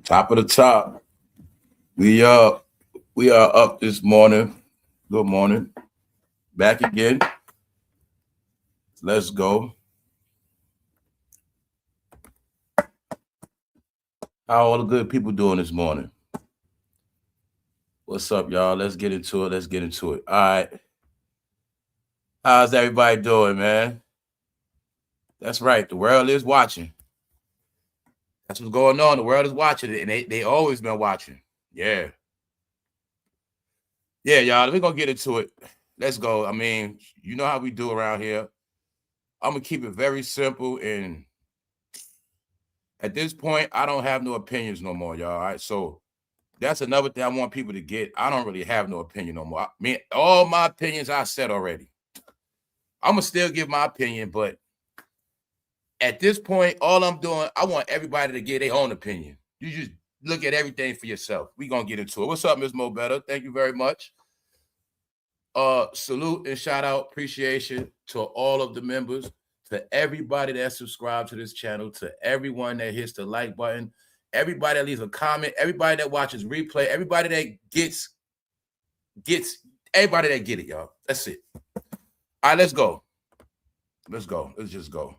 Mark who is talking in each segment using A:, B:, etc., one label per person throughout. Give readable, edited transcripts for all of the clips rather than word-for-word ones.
A: Top of the top. We are up this morning. Good morning. Back again. Let's go. How all the good people doing this morning? What's up, y'all? Let's get into it. All right. How's everybody doing, man? That's right. The world is watching. That's what's going on. The world is watching it, and they always been watching. Yeah. Yeah, y'all. We're gonna get into it. Let's go. I mean, you know how we do around here. I'm gonna keep it very simple, and at this point, I don't have no opinions no more, y'all. All right. So that's another thing I want people to get. I don't really have no opinion no more. I mean, all my opinions I said already. I'm gonna still give my opinion, but at this point, all I'm doing, I want everybody to get their own opinion. You just look at everything for yourself. We're gonna get into it. What's up, Ms. Mo Better? Thank you very much. Salute and shout out, appreciation to all of the members, to everybody that subscribed to this channel, to everyone that hits the like button, everybody that leaves a comment, everybody that watches replay, everybody that gets everybody that get it, y'all. That's it. All right, let's go. Let's just go.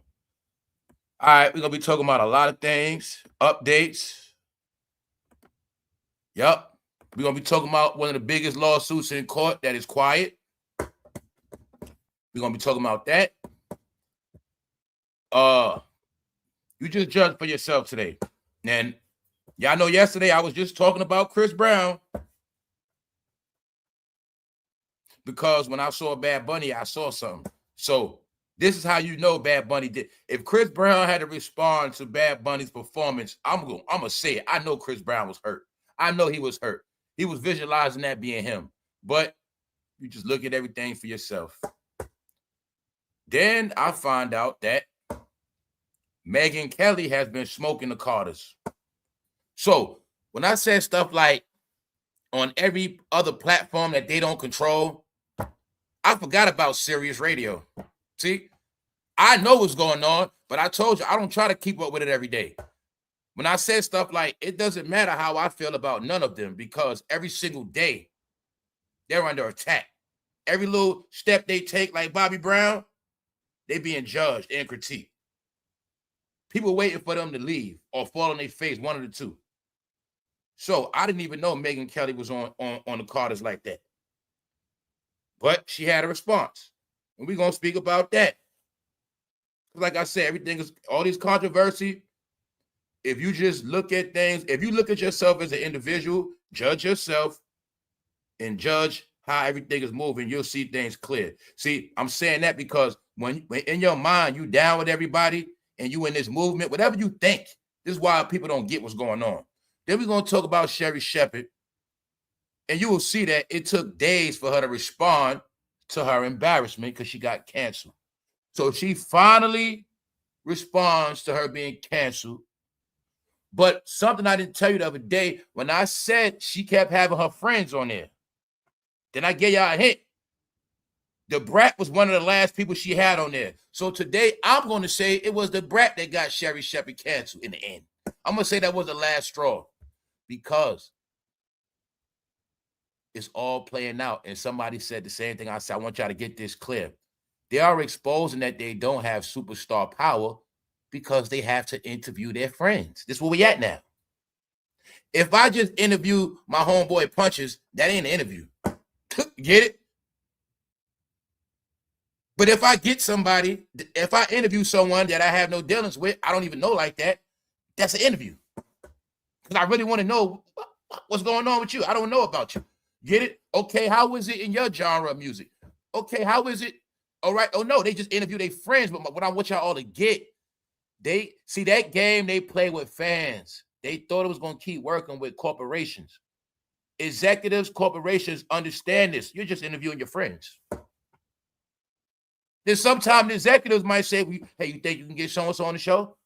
A: All right, we're gonna be talking about a lot of things, updates. Yep. We're gonna be talking about one of the biggest lawsuits in court that is quiet. We're gonna be talking about that. You just judge for yourself today. And y'all know yesterday I was just talking about Chris Brown. Because when I saw Bad Bunny, I saw something. So this is how you know Bad Bunny did. If Chris Brown had to respond to Bad Bunny's performance, I'm gonna say it. I know Chris Brown was hurt. I know he was hurt. He was visualizing that being him. But you just look at everything for yourself. Then I find out that Megyn Kelly has been smoking the Carters. So when I said stuff like on every other platform that they don't control, I forgot about Sirius Radio. See, I know what's going on, but I told you I don't try to keep up with it every day. When I said stuff like, it doesn't matter how I feel about none of them, because every single day they're under attack. Every little step they take, like Bobby Brown, they being judged and critiqued. People waiting for them to leave or fall on their face, one of the two. So I didn't even know Megyn Kelly was on the Carters like that. But she had a response. And we're going to speak about that. Like I said, everything is, all these controversy, if you just look at things, if you look at yourself as an individual, judge yourself and judge how everything is moving, you'll see things clear. See, I'm saying that because when in your mind, you down with everybody and you in this movement, whatever you think, this is why people don't get what's going on. Then we're going to talk about Sherri, and you will see that it took days for her to respond to her embarrassment because she got canceled. So she finally responds to her being canceled. But something I didn't tell you the other day, when I said she kept having her friends on there, then I gave y'all a hint. The Brat was one of the last people she had on there. So today, I'm going to say it was the Brat that got Sherri canceled in the end. I'm going to say that was the last straw because it's all playing out. And somebody said the same thing I said. I want y'all to get this clear. They are exposing that they don't have superstar power because they have to interview their friends. This is where we at now. If I just interview my homeboy Punches, that ain't an interview. Get it? But if I get somebody, if I interview someone that I have no dealings with, I don't even know like that, that's an interview. Because I really want to know what's going on with you. I don't know about you. Get it? Okay, how is it in your genre of music? Okay, how is it? All right. Oh, no, they just interview their friends. But what I want y'all all to get, they see that game they play with fans. They thought it was going to keep working with corporations. Executives, corporations understand this. You're just interviewing your friends. Then sometimes the executives might say, hey, you think you can get so-and-so on the show?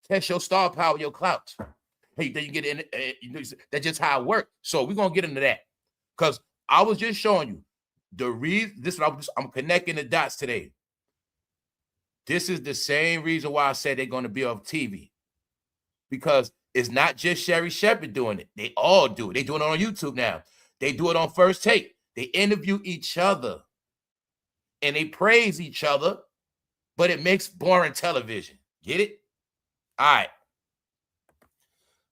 A: Test your star power, your clout. Hey, you think you can get in? That's just how it works. So we're going to get into that. Because I was just showing you the reason. This is what I'm connecting the dots today. This is the same reason why I said they're going to be off TV. Because It's not just Sherri Shepherd doing it. They all do it. They do it on YouTube now. They do it on First Take. They interview each other and they praise each other, but it makes boring television. Get it? All right.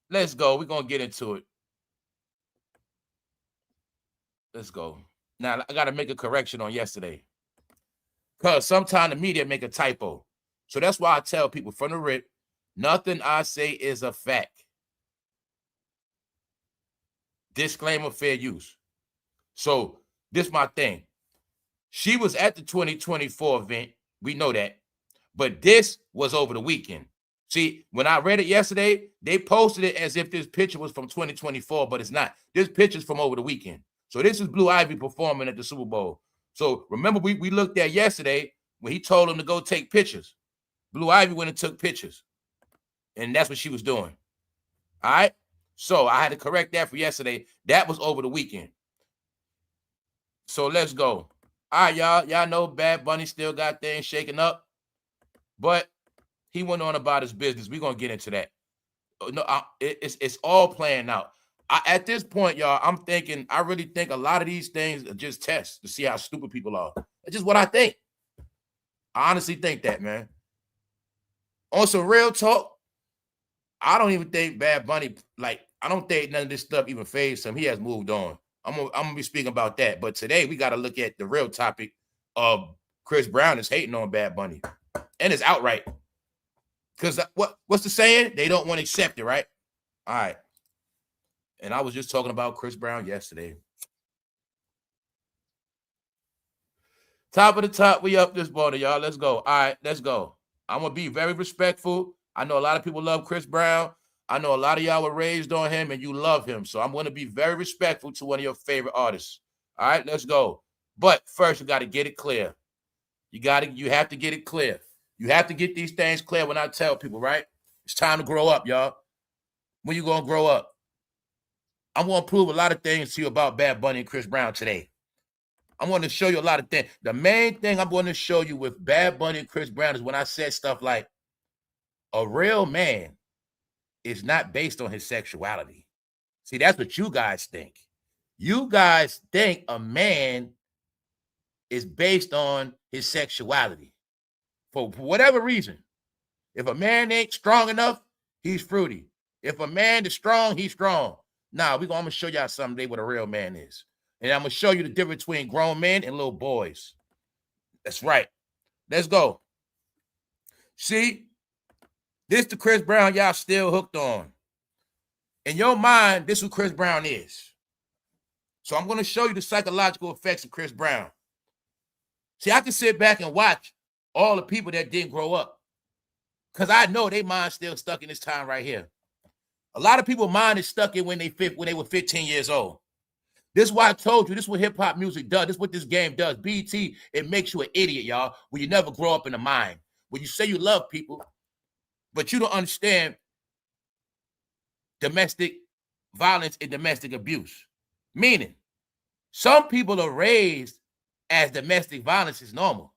A: Let's go. We're going to get into it. Let's go. Now, I got to make a correction on yesterday, because sometimes the media make a typo. So that's why I tell people from the rip, nothing I say is a fact. Disclaimer, fair use. So this is my thing. She was at the 2024 event. We know that. But this was over the weekend. See, when I read it yesterday, they posted it as if this picture was from 2024, but it's not. This picture's from over the weekend. So this is Blue Ivy performing at the Super Bowl. So remember, we looked at yesterday when he told him to go take pictures. Blue Ivy went and took pictures. And that's what she was doing. All right? So I had to correct that for yesterday. That was over the weekend. So let's go. All right, y'all. Y'all know Bad Bunny still got things shaking up. But he went on about his business. We're going to get into that. No, it's all playing out. At this point, y'all, I really think a lot of these things are just tests to see how stupid people are. That's just what I think. I honestly think that, man. On some real talk, I don't even think Bad Bunny, I don't think none of this stuff even fazed him. He has moved on. I'm gonna be speaking about that. But today we got to look at the real topic of Chris Brown is hating on Bad Bunny. And it's outright. Because what's the saying? They don't want to accept it, right? All right. And I was just talking about Chris Brown yesterday. Top of the top, we up this morning, y'all. Let's go. All right, let's go. I'm going to be very respectful. I know a lot of people love Chris Brown. I know a lot of y'all were raised on him and you love him. So I'm going to be very respectful to one of your favorite artists. All right, let's go. But first, you got to get it clear. You have to get it clear. You have to get these things clear when I tell people, right? It's time to grow up, y'all. When you going to grow up? I'm going to prove a lot of things to you about Bad Bunny and Chris Brown today. I'm going to show you a lot of things. The main thing I'm going to show you with Bad Bunny and Chris Brown is when I said stuff like, a real man is not based on his sexuality. See, that's what you guys think. You guys think a man is based on his sexuality. For whatever reason. If a man ain't strong enough, he's fruity. If a man is strong, he's strong. Nah, I'm going to show y'all someday what a real man is. And I'm going to show you the difference between grown men and little boys. That's right. Let's go. See, this the Chris Brown y'all still hooked on. In your mind, this is who Chris Brown is. So I'm going to show you the psychological effects of Chris Brown. See, I can sit back and watch all the people that didn't grow up, because I know their mind still stuck in this time right here. A lot of people's mind is stuck in when they were 15 years old. This is why I told you, this is what hip-hop music does. This is what this game does. BT, it makes you an idiot, y'all, when you never grow up in the mind. When you say you love people, but you don't understand domestic violence and domestic abuse. Meaning, some people are raised as domestic violence is normal.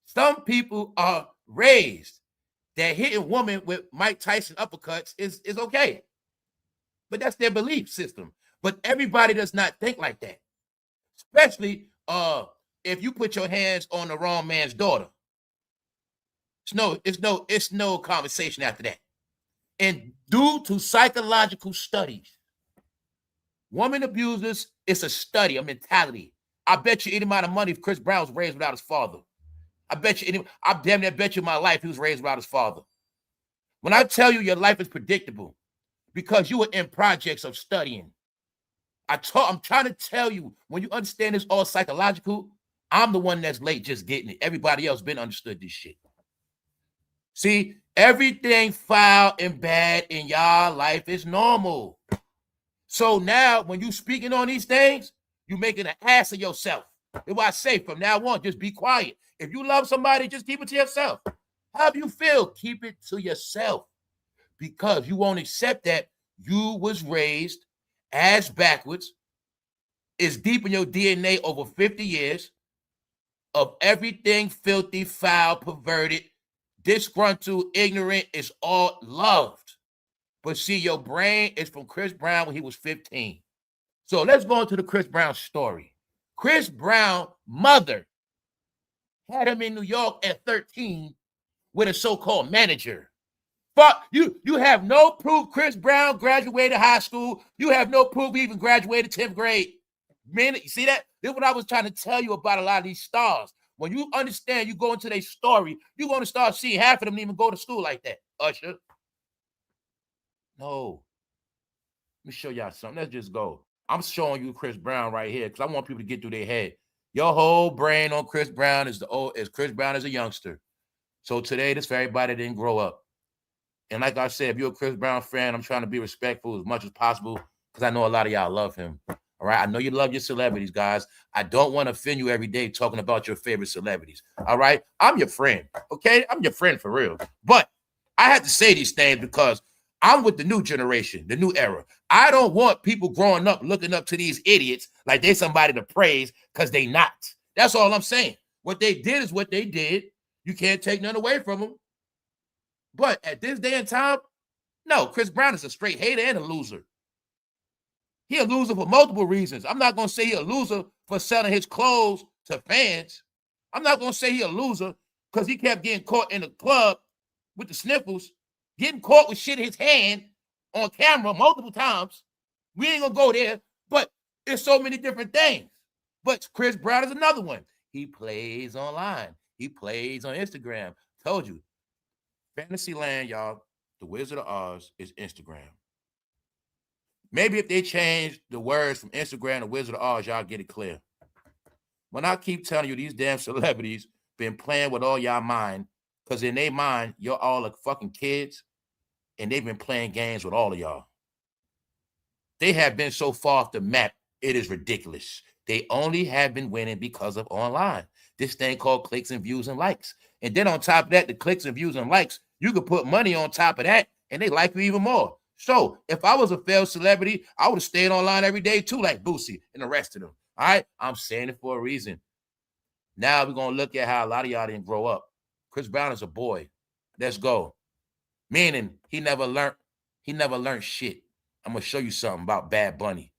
A: Some people are raised that hitting women with Mike Tyson uppercuts is okay. But that's their belief system. But everybody does not think like that. Especially if you put your hands on the wrong man's daughter. It's no conversation after that. And due to psychological studies, woman abusers, it's a study, a mentality. I bet you any amount of money if Chris Brown was raised without his father. I damn near bet you my life he was raised without his father. When I tell you your life is predictable because you were in projects of studying, I'm trying to tell you, when you understand it's all psychological, I'm the one that's late just getting it. Everybody else been understood this shit. See, everything foul and bad in y'all life is normal. So now when you speaking on these things, you making an ass of yourself. That's why I say from now on, just be quiet. If you love somebody, just keep it to yourself. How do you feel? Keep it to yourself. Because you won't accept that you was raised ass backwards. It's deep in your DNA over 50 years of everything filthy, foul, perverted, disgruntled, ignorant is all loved. But see, your brain is from Chris Brown when he was 15. So let's go into the Chris Brown story. Chris Brown mother had him in New York at 13 with a so-called manager. Fuck, you have no proof Chris Brown graduated high school. You have no proof he even graduated 10th grade. Man, you see that? This is what I was trying to tell you about a lot of these stars. When you understand, you go into their story, you're going to start seeing half of them even go to school like that. Usher. No. Let me show y'all something. Let's just go. I'm showing you Chris Brown right here because I want people to get through their head. Your whole brain on Chris Brown is Chris Brown as a youngster. So today, this for everybody that didn't grow up. And like I said, if you're a Chris Brown fan, I'm trying to be respectful as much as possible because I know a lot of y'all love him. All right. I know you love your celebrities, guys. I don't want to offend you every day talking about your favorite celebrities. All right. I'm your friend. Okay. I'm your friend for real. But I have to say these things because I'm with the new generation, the new era. I don't want people growing up looking up to these idiots like they somebody to praise because they not. That's all I'm saying. What they did is what they did. You can't take none away from them. But at this day and time, no, Chris Brown is a straight hater and a loser. He a loser for multiple reasons. I'm not going to say he a loser for selling his clothes to fans. I'm not going to say he a loser because he kept getting caught in the club with the sniffles, getting caught with shit in his hand on camera multiple times. We ain't going to go there, but it's so many different things. But Chris Brown is another one. He plays online. He plays on Instagram. Told you. Fantasyland, y'all, the Wizard of Oz is Instagram. Maybe if they change the words from Instagram to Wizard of Oz, y'all get it clear. When I keep telling you these damn celebrities been playing with all y'all mind, because in their mind, you're all like fucking kids, and they've been playing games with all of y'all. They have been so far off the map, it is ridiculous. They only have been winning because of online. This thing called clicks and views and likes. And then on top of that, the clicks and views and likes, you could put money on top of that, and they like you even more. So if I was a failed celebrity, I would have stayed online every day too, like Boosie and the rest of them. All right? I'm saying it for a reason. Now we're going to look at how a lot of y'all didn't grow up. Chris Brown is a boy. Let's go. Meaning he never learned shit. I'm going to show you something about Bad Bunny.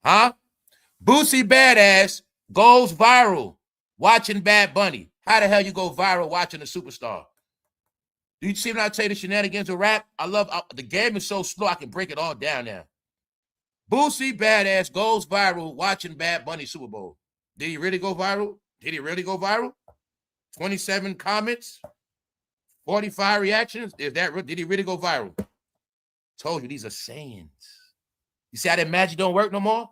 A: Huh? Boosie Badass goes viral watching Bad Bunny. How the hell you go viral watching a superstar? Do you see when I tell you the shenanigans of rap? The game is so slow, I can break it all down now. Boosie Badass goes viral watching Bad Bunny Super Bowl. Did he really go viral? 27 comments, 45 reactions. Did he really go viral? Told you, these are sayings. You see how that magic don't work no more?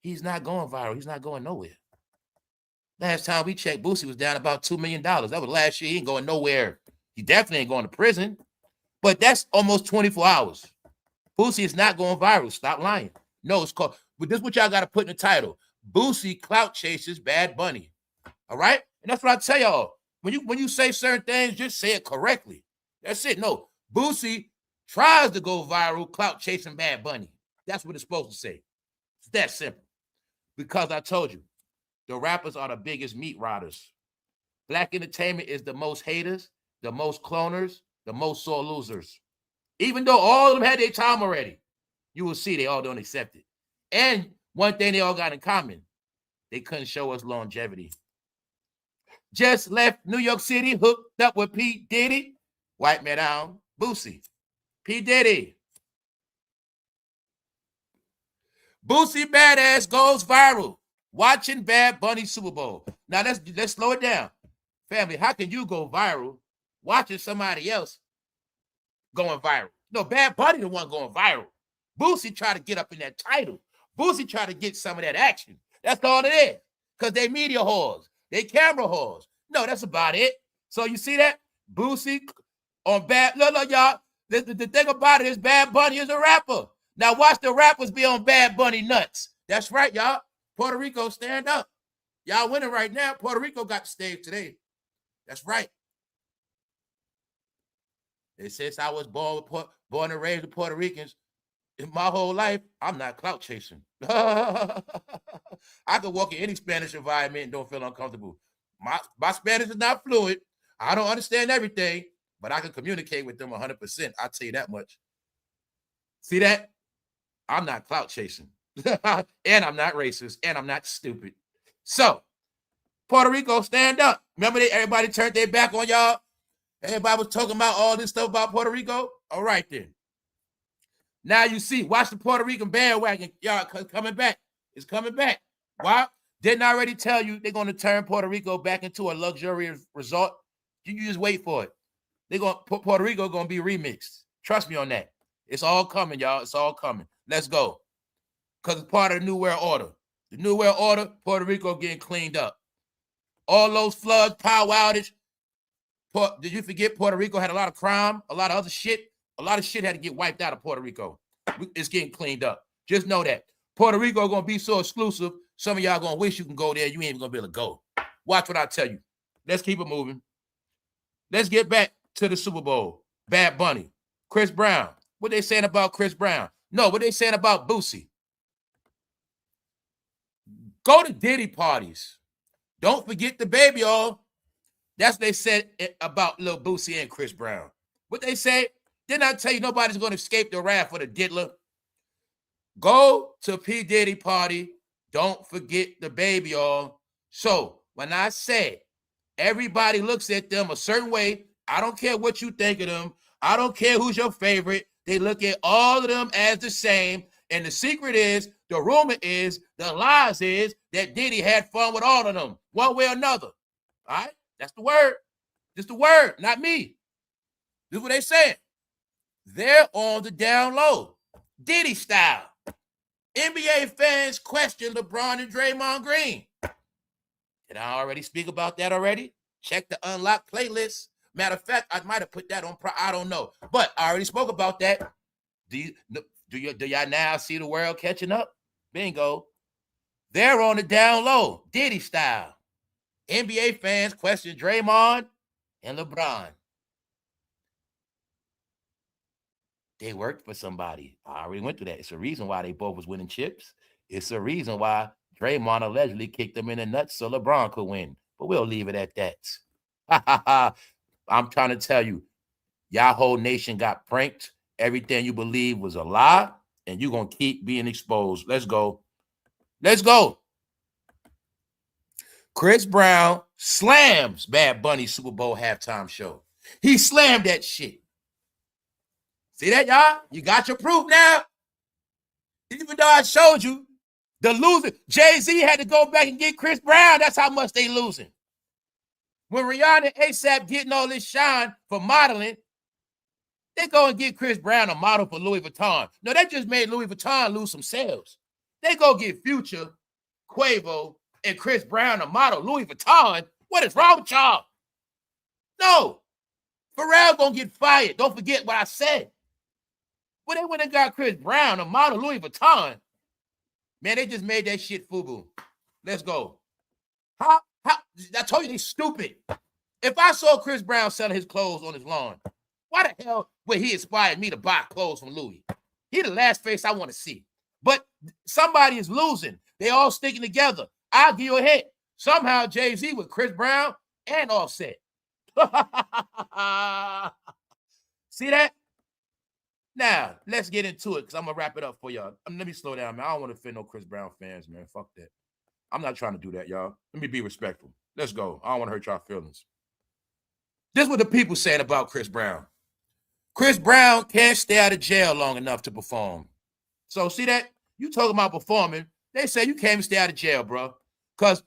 A: He's not going viral. He's not going nowhere. Last time we checked, Boosie was down about $2 million. That was last year. He ain't going nowhere. He definitely ain't going to prison. But that's almost 24 hours. Boosie is not going viral. Stop lying. No, it's called, but this is what y'all got to put in the title. Boosie clout chases Bad Bunny. All right? And that's what I tell y'all. When you say certain things, just say it correctly. That's it. No, Boosie tries to go viral clout chasing Bad Bunny. That's what it's supposed to say. It's that simple. Because I told you, the rappers are the biggest meat rotters. Black entertainment is the most haters, the most cloners, the most sore losers. Even though all of them had their time already, you will see they all don't accept it. And one thing they all got in common, they couldn't show us longevity. Just left New York City, hooked up with P. Diddy. Wipe me down, Boosie. P. Diddy. Boosie Badass goes viral watching Bad Bunny Super Bowl. Now let's slow it down. Family, how can you go viral watching somebody else going viral? No, Bad Bunny the one going viral. Boosie try to get up in that title. Boosie try to get some of that action. That's all it is. Because they media whores. They camera whores. No, that's about it. So you see that? Boosie on Bad... No, y'all. The thing about it is Bad Bunny is a rapper. Now watch the rappers be on Bad Bunny nuts. That's right, y'all. Puerto Rico, stand up. Y'all winning right now. Puerto Rico got the stage today. That's right. Since I was born and raised with Puerto Ricans, in my whole life, I'm not clout chasing. I could walk in any Spanish environment and don't feel uncomfortable. My Spanish is not fluid. I don't understand everything, but I can communicate with them 100%. I'll tell you that much. See that? I'm not clout chasing. And I'm not racist. And I'm not stupid. So, Puerto Rico, stand up. Remember everybody turned their back on y'all? Everybody was talking about all this stuff about Puerto Rico? All right, then. Now you see, watch the Puerto Rican bandwagon. Y'all coming back. It's coming back. Why? Didn't I already tell you they're going to turn Puerto Rico back into a luxurious resort? You just wait for it. They're going to put Puerto Rico going to be remixed. Trust me on that. It's all coming, y'all. It's all coming. Let's go. Because it's part of the New World Order. The New World Order, Puerto Rico getting cleaned up. All those floods, power outage. Did you forget Puerto Rico had a lot of crime, a lot of other shit? A lot of shit had to get wiped out of Puerto Rico. It's getting cleaned up. Just know that. Puerto Rico going to be so exclusive, some of y'all going to wish you can go there. You ain't even going to be able to go. Watch what I tell you. Let's keep it moving. Let's get back to the Super Bowl. Bad Bunny. Chris Brown. What they saying about Chris Brown? No, what they saying about Boosie? Go to Diddy parties. Don't forget the baby, y'all. That's what they said about Lil Boosie and Chris Brown. What they say? Didn't I tell you nobody's going to escape the wrath of the diddler? Go to P. Diddy party. Don't forget the baby, y'all. So when I say everybody looks at them a certain way, I don't care what you think of them. I don't care who's your favorite. They look at all of them as the same. And the secret is, the rumor is, the lies is that Diddy had fun with all of them, one way or another. All right? That's the word. Just the word, not me. This is what they saying. They're on the down low. Diddy style. NBA fans question LeBron and Draymond Green. Did I already speak about that already? Check the unlocked playlist. Matter of fact, I might have put that on. I don't know. But I already spoke about that. Do y'all now see the world catching up? Bingo. They're on the down low. Diddy style. NBA fans question Draymond and LeBron. They worked for somebody. I already went through that. It's a reason why they both was winning chips. It's a reason why Draymond allegedly kicked them in the nuts so LeBron could win. But we'll leave it at that. I'm trying to tell you, y'all whole nation got pranked. Everything you believe was a lie, and you're going to keep being exposed. Let's go. Let's go. Chris Brown slams Bad Bunny Super Bowl halftime show. He slammed that shit. See that, y'all? You got your proof now. Even though I showed you, the loser, Jay-Z had to go back and get Chris Brown. That's how much they losing. When Rihanna and ASAP getting all this shine for modeling, they go and get Chris Brown a model for Louis Vuitton. No, that just made Louis Vuitton lose some sales. They go get Future, Quavo, and Chris Brown a model Louis Vuitton. What is wrong with y'all? No. Pharrell gonna get fired. Don't forget what I said. Well, they went and got Chris Brown a model Louis Vuitton. Man, they just made that shit FUBU. Let's go. How? I told you they stupid. If I saw Chris Brown selling his clothes on his lawn, why the hell would he inspire me to buy clothes from Louis? He the last face I want to see. But somebody is losing. They all sticking together. I'll give you a hint. Somehow Jay-Z with Chris Brown and Offset. See that? Now, let's get into it because I'm going to wrap it up for y'all. Let me slow down, man. I don't want to offend no Chris Brown fans, man. Fuck that. I'm not trying to do that, y'all. Let me be respectful. Let's go. I don't want to hurt y'all feelings. This is what the people saying about Chris Brown. Chris Brown can't stay out of jail long enough to perform. So, see that? You talking about performing. They say you can't even stay out of jail, bro. Because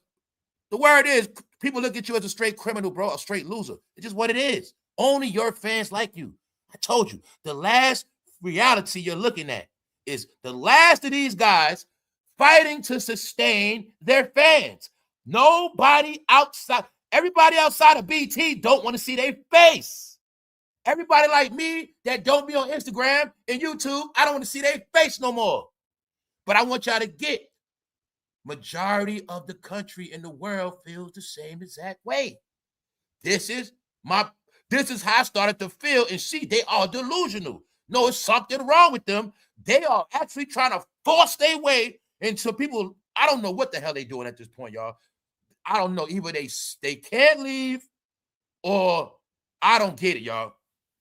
A: the word is, people look at you as a straight criminal, bro, a straight loser. It's just what it is. Only your fans like you. I told you, the last reality you're looking at is the last of these guys fighting to sustain their fans. Nobody outside, everybody outside of BT don't want to see their face. Everybody like me that don't be on Instagram and YouTube, I don't want to see their face no more. But I want y'all to get, majority of the country in the world feels the same exact way. This is how I started to feel and see they are delusional. No, it's something wrong with them. They are actually trying to force their way into people. I don't know what the hell they doing at this point, y'all. I don't know. Either they can't leave or I don't get it, y'all.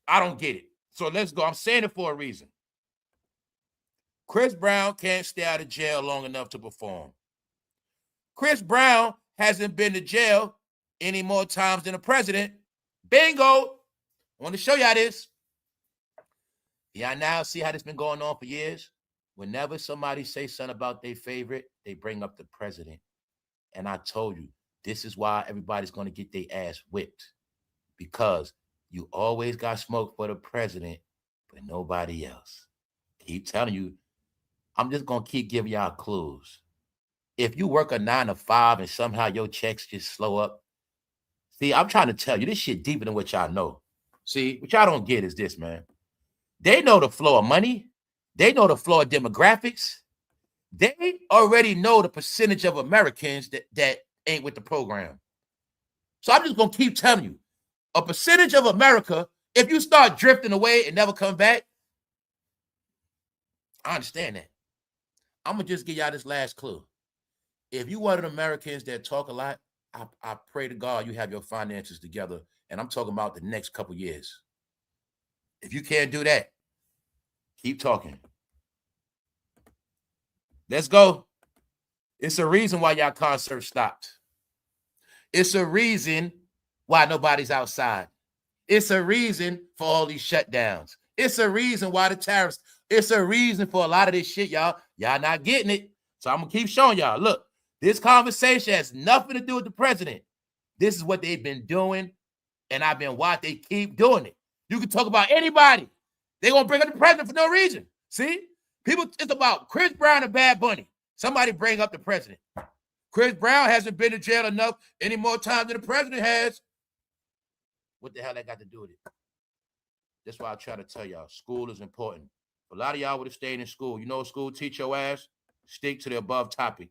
A: I don't get it. So let's go. I'm saying it for a reason. Chris Brown can't stay out of jail long enough to perform. Chris Brown hasn't been to jail any more times than the president. Bingo. I want to show y'all this. Y'all now see how this been going on for years? Whenever somebody say something about their favorite, they bring up the president. And I told you, this is why everybody's going to get their ass whipped. Because you always got smoke for the president, but nobody else. Keep telling you, I'm just going to keep giving y'all clues. If you work a 9 to 5 and somehow your checks just slow up, see, I'm trying to tell you, this shit deeper than what y'all know. See, what y'all don't get is this, man. They know the flow of money. They know the flow of demographics. They already know the percentage of Americans that ain't with the program. So I'm just going to keep telling you, a percentage of America, if you start drifting away and never come back, I understand that. I'm going to just give y'all this last clue. If you one of the Americans that talk a lot, I pray to God you have your finances together, and I'm talking about the next couple years. If you can't do that, keep talking. Let's go. It's a reason why y'all concert stopped. It's a reason why nobody's outside. It's a reason for all these shutdowns. It's a reason why the tariffs. It's a reason for a lot of this shit, y'all. Y'all not getting it. So I'm going to keep showing y'all. Look, this conversation has nothing to do with the president. This is what they've been doing, and I've been watching. They keep doing it. You can talk about anybody. They're going to bring up the president for no reason. See? People, it's about Chris Brown and Bad Bunny. Somebody bring up the president. Chris Brown hasn't been to jail enough any more times than the president has. What the hell that got to do with it? That's why I try to tell y'all, school is important. A lot of y'all would have stayed in school. You know what school teach your ass? Stick to the above topic.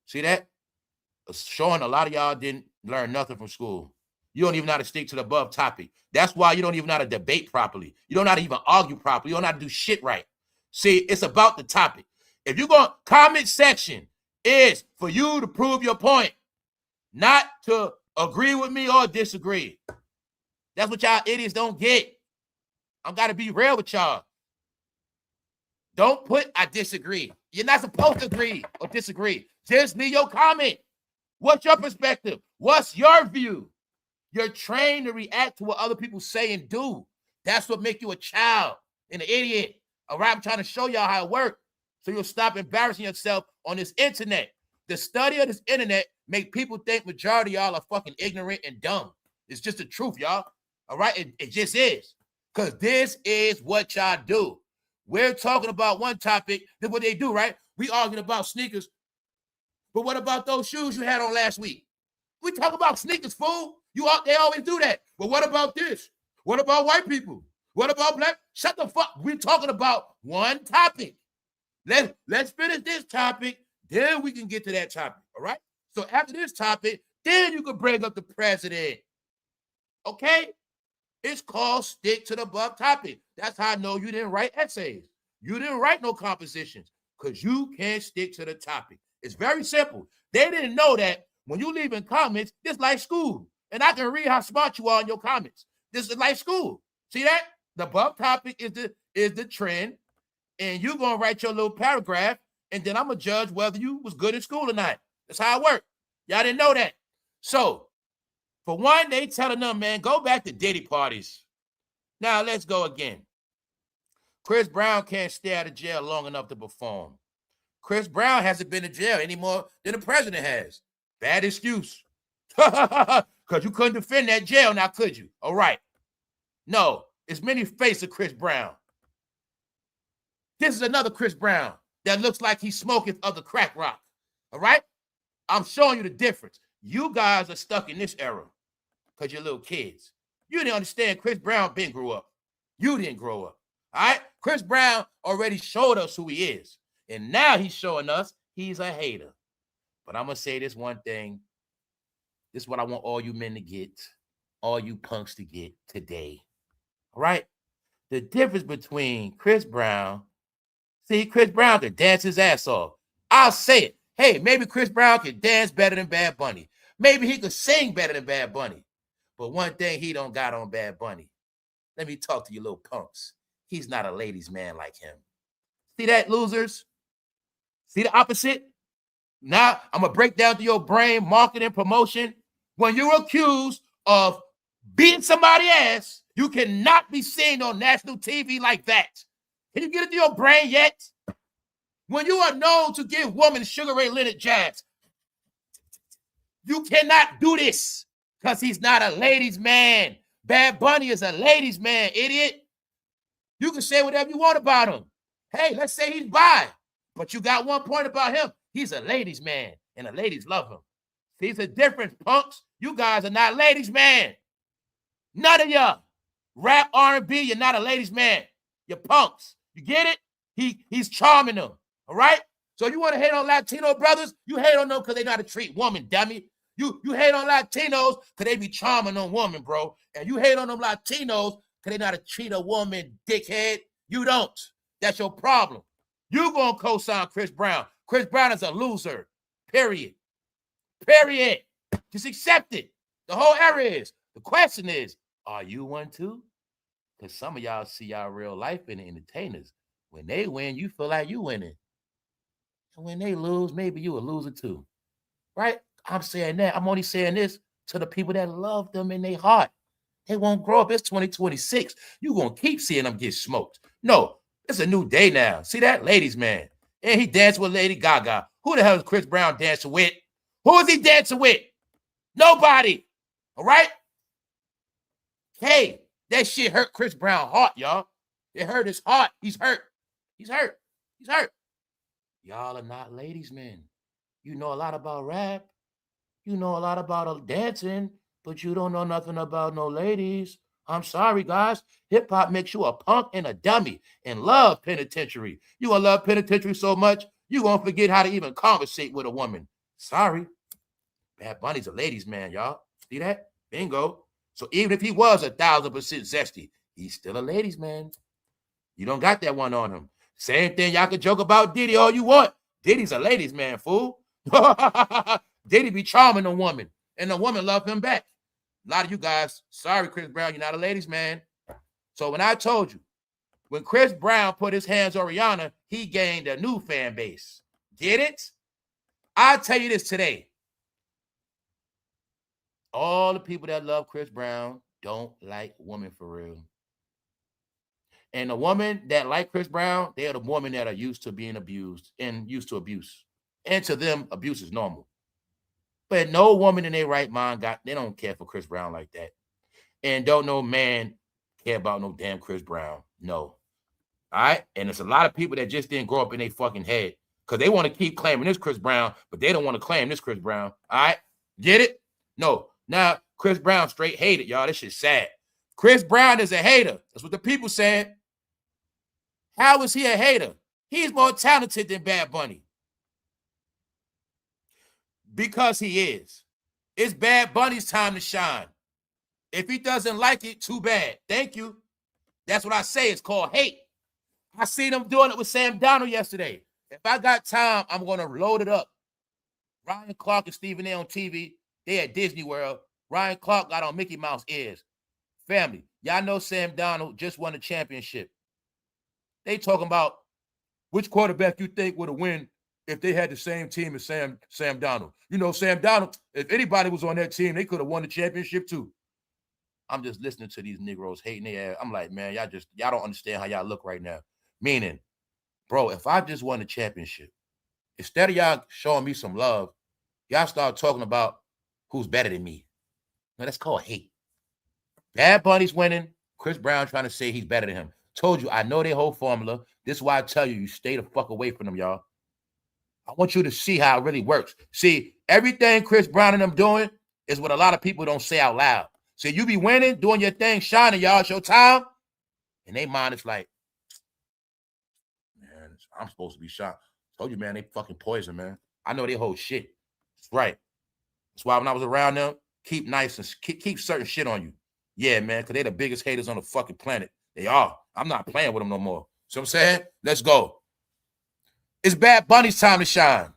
A: See that? Showing a lot of y'all didn't learn nothing from school. You don't even know how to stick to the above topic. That's why you don't even know how to debate properly. You don't know how to even argue properly. You don't know how to do shit right. See, it's about the topic. If you're going, comment section is for you to prove your point, not to agree with me or disagree. That's what y'all idiots don't get. I got to be real with y'all. Don't put I disagree. You're not supposed to agree or disagree. Just leave your comment. What's your perspective? What's your view? You're trained to react to what other people say and do. That's what makes you a child and an idiot. All right, I'm trying to show y'all how it works so you'll stop embarrassing yourself on this internet. The study of this internet make people think majority of y'all are fucking ignorant and dumb. It's just the truth, y'all. All right, it just is. Because this is what y'all do. We're talking about one topic. That's what they do, right? We arguing about sneakers. But what about those shoes you had on last week? We talk about sneakers, fool. They always do that. But what about this? What about white people? What about black? Shut the fuck. We're talking about one topic. Let's finish this topic. Then we can get to that topic. All right? So after this topic, then you can bring up the president. Okay? It's called stick to the above topic. That's how I know you didn't write essays. You didn't write no compositions because you can't stick to the topic. It's very simple. They didn't know that when you leave in comments, this is like school. And I can read how smart you are in your comments. This is like school. See that? The above topic is the trend. And you're going to write your little paragraph. And then I'm going to judge whether you was good in school or not. That's how it works. Y'all didn't know that. So, for one, they telling them, man, go back to Diddy parties. Now, let's go again. Chris Brown can't stay out of jail long enough to perform. Chris Brown hasn't been to jail any more than the president has. Bad excuse. Because you couldn't defend that jail now, could you? All right. No, it's many faces of Chris Brown. This is another Chris Brown that looks like he's smoking of the crack rock. All right? I'm showing you the difference. You guys are stuck in this era because you're little kids. You didn't understand Chris Brown grew up. You didn't grow up. All right? Chris Brown already showed us who he is. And now he's showing us he's a hater. But I'm going to say this one thing. This is what I want all you men to get, all you punks to get today. All right? The difference between Chris Brown, see, Chris Brown can dance his ass off. I'll say it. Hey, maybe Chris Brown can dance better than Bad Bunny. Maybe he could sing better than Bad Bunny. But one thing he don't got on Bad Bunny. Let me talk to you little punks. He's not a ladies' man like him. See that, losers? See the opposite? Now, I'm going to break down to your brain, marketing, promotion. When you're accused of beating somebody's ass, you cannot be seen on national TV like that. Can you get it to your brain yet? When you are known to give women Sugar Ray Leonard jabs, you cannot do this because he's not a ladies' man. Bad Bunny is a ladies' man, idiot. You can say whatever you want about him. Hey, let's say he's bi, but you got one point about him. He's a ladies' man, and the ladies love him. See, it's a difference, punks. You guys are not ladies' man. None of y'all. Rap, R&B, you're not a ladies' man. You're punks. You get it? He's charming them. All right? So you want to hate on Latino brothers? You hate on them because they know how to treat women, dummy. You hate on Latinos because they be charming on women, bro. And you hate on them Latinos because they know how to treat a woman, dickhead. You don't. That's your problem. You gonna co-sign Chris Brown. Chris Brown is a loser. Period. Period. Just accept it. The whole era is. The question is, are you one too? Because some of y'all see y'all real life in the entertainers. When they win, you feel like you winning. And when they lose, maybe you a loser too. Right? I'm saying that. I'm only saying this to the people that love them in their heart. They won't grow up. It's 2026. You're going to keep seeing them get smoked. No, it's a new day now. See that? Ladies, man. And he danced with Lady Gaga. Who the hell is Chris Brown dancing with? Who is he dancing with? Nobody. All right? Hey, that shit hurt Chris Brown heart, y'all. It hurt his heart. He's hurt. He's hurt. He's hurt. Y'all are not ladies, men. You know a lot about rap. You know a lot about dancing, but you don't know nothing about no ladies. I'm sorry, guys. Hip-hop makes you a punk and a dummy and love penitentiary. You gonna love penitentiary so much, you gonna forget how to even conversate with a woman. Sorry. Bad Bunny's a ladies' man, y'all. See that? Bingo. So even if he was 1,000% zesty, he's still a ladies' man. You don't got that one on him. Same thing, y'all can joke about Diddy all you want. Diddy's a ladies' man, fool. Diddy be charming a woman, and the woman love him back. A lot of you guys, sorry, Chris Brown, you're not a ladies' man. So when I told you, when Chris Brown put his hands on Rihanna, he gained a new fan base. Get it? I'll tell you this today. All the people that love Chris Brown don't like women for real. And the woman that like Chris Brown, they're the women that are used to being abused and used to abuse. And to them, abuse is normal. But no woman in their right mind they don't care for Chris Brown like that. And don't no man care about no damn Chris Brown. No. All right? And there's a lot of people that just didn't grow up in their fucking head because they want to keep claiming this Chris Brown, but they don't want to claim this Chris Brown. All right? Get it? No. Now, Chris Brown straight hated, y'all. This shit's sad. Chris Brown is a hater. That's what the people said. How is he a hater? He's more talented than Bad Bunny. Because he is. It's Bad Bunny's time to shine. If he doesn't like it, too bad. Thank you. That's what I say. It's called hate. I seen him doing it with Sam Donald yesterday. If I got time, I'm going to load it up. Ryan Clark and Stephen A on TV. They at Disney World. Ryan Clark got on Mickey Mouse ears. Family, y'all know Sam Donald just won a championship. They talking about which quarterback you think would have won if they had the same team as Sam Donald. You know, Sam Donald, if anybody was on that team, they could have won the championship too. I'm just listening to these Negroes hating their ass. I'm like, man, y'all don't understand how y'all look right now. Meaning, bro, if I just won the championship, instead of y'all showing me some love, y'all start talking about who's better than me. Now, that's called hate. Bad Bunny's winning. Chris Brown trying to say he's better than him. Told you, I know their whole formula. This is why I tell you stay the fuck away from them, y'all. I want you to see how it really works. See, everything Chris Brown and them doing is what a lot of people don't say out loud. See, you be winning, doing your thing, shining, y'all. It's your time. And they mind is like, man, I'm supposed to be shot. Told you, man, they fucking poison, man. I know they whole shit. That's right. That's why when I was around them, keep nice and keep certain shit on you. Yeah, man, because they're the biggest haters on the fucking planet. They are. I'm not playing with them no more. See what I'm saying? Let's go. It's Bad Bunny's time to shine.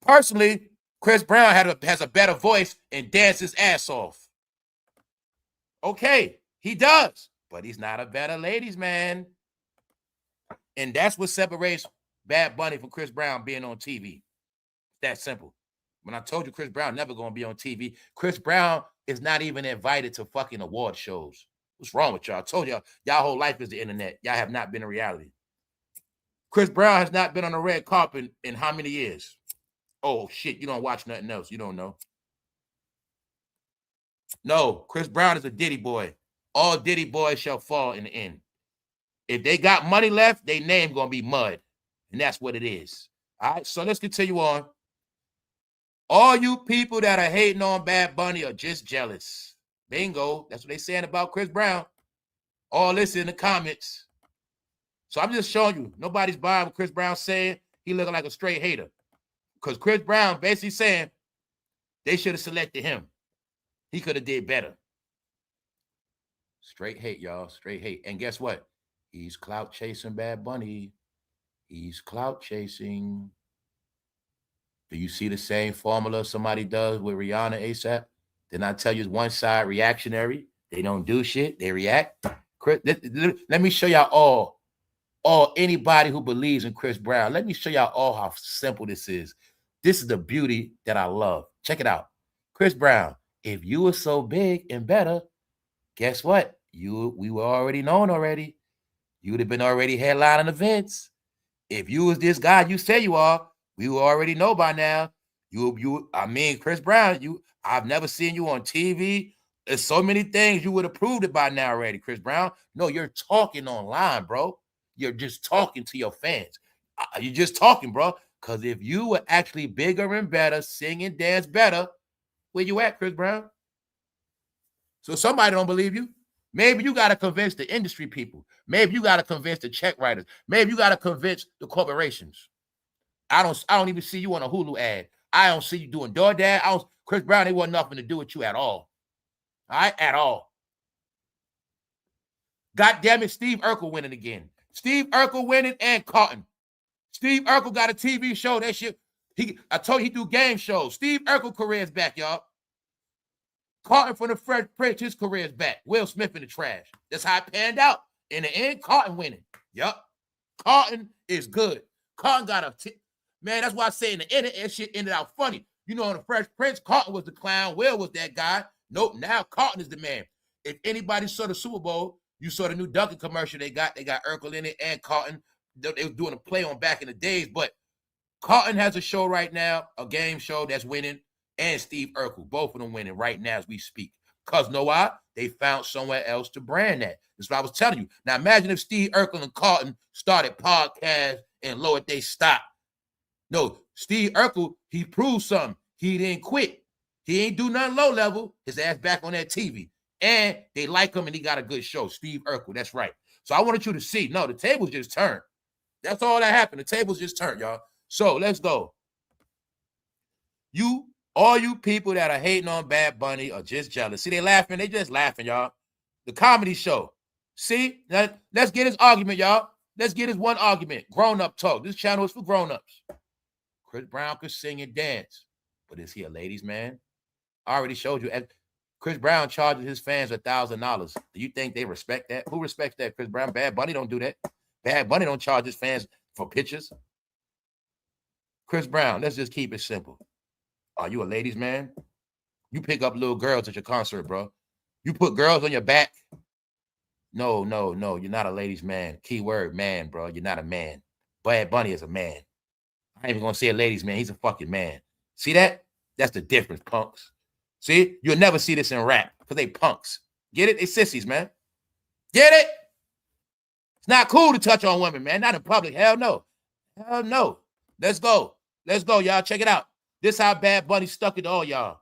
A: Personally, Chris Brown has a better voice and dances his ass off. Okay, he does, but he's not a better ladies' man. And that's what separates Bad Bunny from Chris Brown being on TV. That simple. When I told you Chris Brown never gonna be on TV, Chris Brown is not even invited to fucking award shows. What's wrong with y'all? I told y'all whole life is the internet. Y'all have not been in reality. Chris Brown has not been on the red carpet in how many years? Oh, shit, you don't watch nothing else. You don't know. No, Chris Brown is a Diddy boy. All Diddy boys shall fall in the end. If they got money left, their name going to be mud. And that's what it is. All right, so let's continue on. All you people that are hating on Bad Bunny are just jealous. Bingo. That's what they saying about Chris Brown. All this in the comments. So I'm just showing you, nobody's buying what Chris Brown saying. He looking like a straight hater. Because Chris Brown basically saying they should have selected him. He could have did better. Straight hate, y'all. Straight hate. And guess what? He's clout chasing Bad Bunny. He's clout chasing. Do you see the same formula somebody does with Rihanna ASAP? Then I tell you, it's one side reactionary. They don't do shit. They react. Let me show y'all all anybody who believes in Chris Brown. Let me show y'all all how simple this is. This is the beauty that I love. Check it out. Chris Brown, if you were so big and better, guess what? We were already known already. You would have been already headlining events. If you was this guy you say you are, we will already know by now. Chris Brown, I've never seen you on TV. There's so many things you would have proved it by now already, Chris Brown. No, you're talking online, bro. You're just talking to your fans. You're just talking, bro. Because if you were actually bigger and better, sing and dance better, where you at, Chris Brown? So somebody don't believe you. Maybe you got to convince the industry people. Maybe you got to convince the check writers. Maybe you got to convince the corporations. I don't even see you on a Hulu ad. I don't see you doing DoorDash. Chris Brown, they want nothing to do with you at all. All right? At all. God damn it, Steve Urkel winning again. Steve Urkel winning and Cotton. Steve Urkel got a TV show. That shit. I told you he do game shows. Steve Urkel career is back, y'all. Cotton from the Fresh Prince, his career is back. Will Smith in the trash. That's how it panned out. In the end, Cotton winning. Yup. Cotton is good. Cotton got a man, that's why I say in the end, that shit ended out funny. You know, in the Fresh Prince, Cotton was the clown. Will was that guy. Nope, now Cotton is the man. If anybody saw the Super Bowl, you saw the new Dunkin' commercial they got. They got Urkel in it and Cotton. They was doing a play on back in the days, but Cotton has a show right now, a game show that's winning, and Steve Urkel, both of them winning right now as we speak. Because know why? They found somewhere else to brand that. That's what I was telling you. Now imagine if Steve Urkel and Cotton started podcasts and lowered their stock. No, Steve Urkel, he proved something. He didn't quit. He ain't do nothing low level. His ass back on that TV. And they like him and he got a good show. Steve Urkel, that's right. So I wanted you to see. No, the tables just turned. That's all that happened. The tables just turned, y'all. So let's go. All you people that are hating on Bad Bunny are just jealous. See, they laughing. They just laughing, y'all. The comedy show. See, now, let's get his argument, y'all. Let's get his one argument. Grown-up talk. This channel is for grown-ups. Chris Brown could sing and dance, but is he a ladies' man? I already showed you. Chris Brown charges his fans $1,000. Do you think they respect that? Who respects that, Chris Brown? Bad Bunny don't do that. Bad Bunny don't charge his fans for pictures. Chris Brown, let's just keep it simple. Are you a ladies' man? You pick up little girls at your concert, bro. You put girls on your back. No. You're not a ladies' man. Keyword man, bro. You're not a man. Bad Bunny is a man. I ain't even gonna say a ladies' man. He's a fucking man. See that? That's the difference, punks. See? You'll never see this in rap because they punks. Get it? They sissies, man. Get it? It's not cool to touch on women, man. Not in public. Hell no. Hell no. Let's go. Let's go, y'all. Check it out. This how Bad Bunny stuck it all, y'all.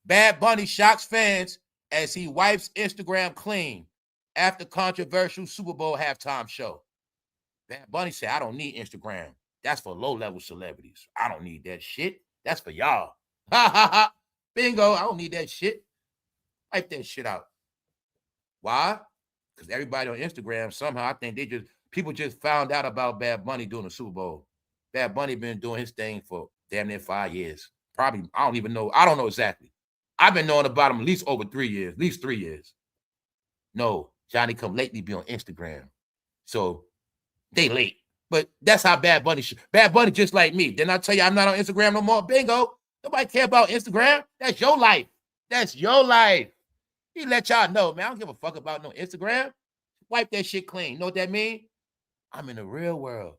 A: Bad Bunny shocks fans as he wipes Instagram clean after controversial Super Bowl halftime show. Bad Bunny said, I don't need Instagram. That's for low-level celebrities. I don't need that shit. That's for y'all. Ha, ha, ha. Bingo. I don't need that shit. Wipe that shit out. Why? Because everybody on Instagram, somehow, I think people just found out about Bad Bunny doing the Super Bowl. Bad Bunny been doing his thing for damn near 5 years. Probably, I don't even know. I don't know exactly. I've been knowing about him at least over 3 years, at least 3 years. No, Johnny come lately be on Instagram. So They late. But that's how Bad Bunny Bad Bunny just like me. Didn't I tell you I'm not on Instagram no more? Bingo. Nobody care about Instagram. That's your life. That's your life. He let y'all know, man, I don't give a fuck about no Instagram. Wipe that shit clean. You know what that mean? I'm in the real world.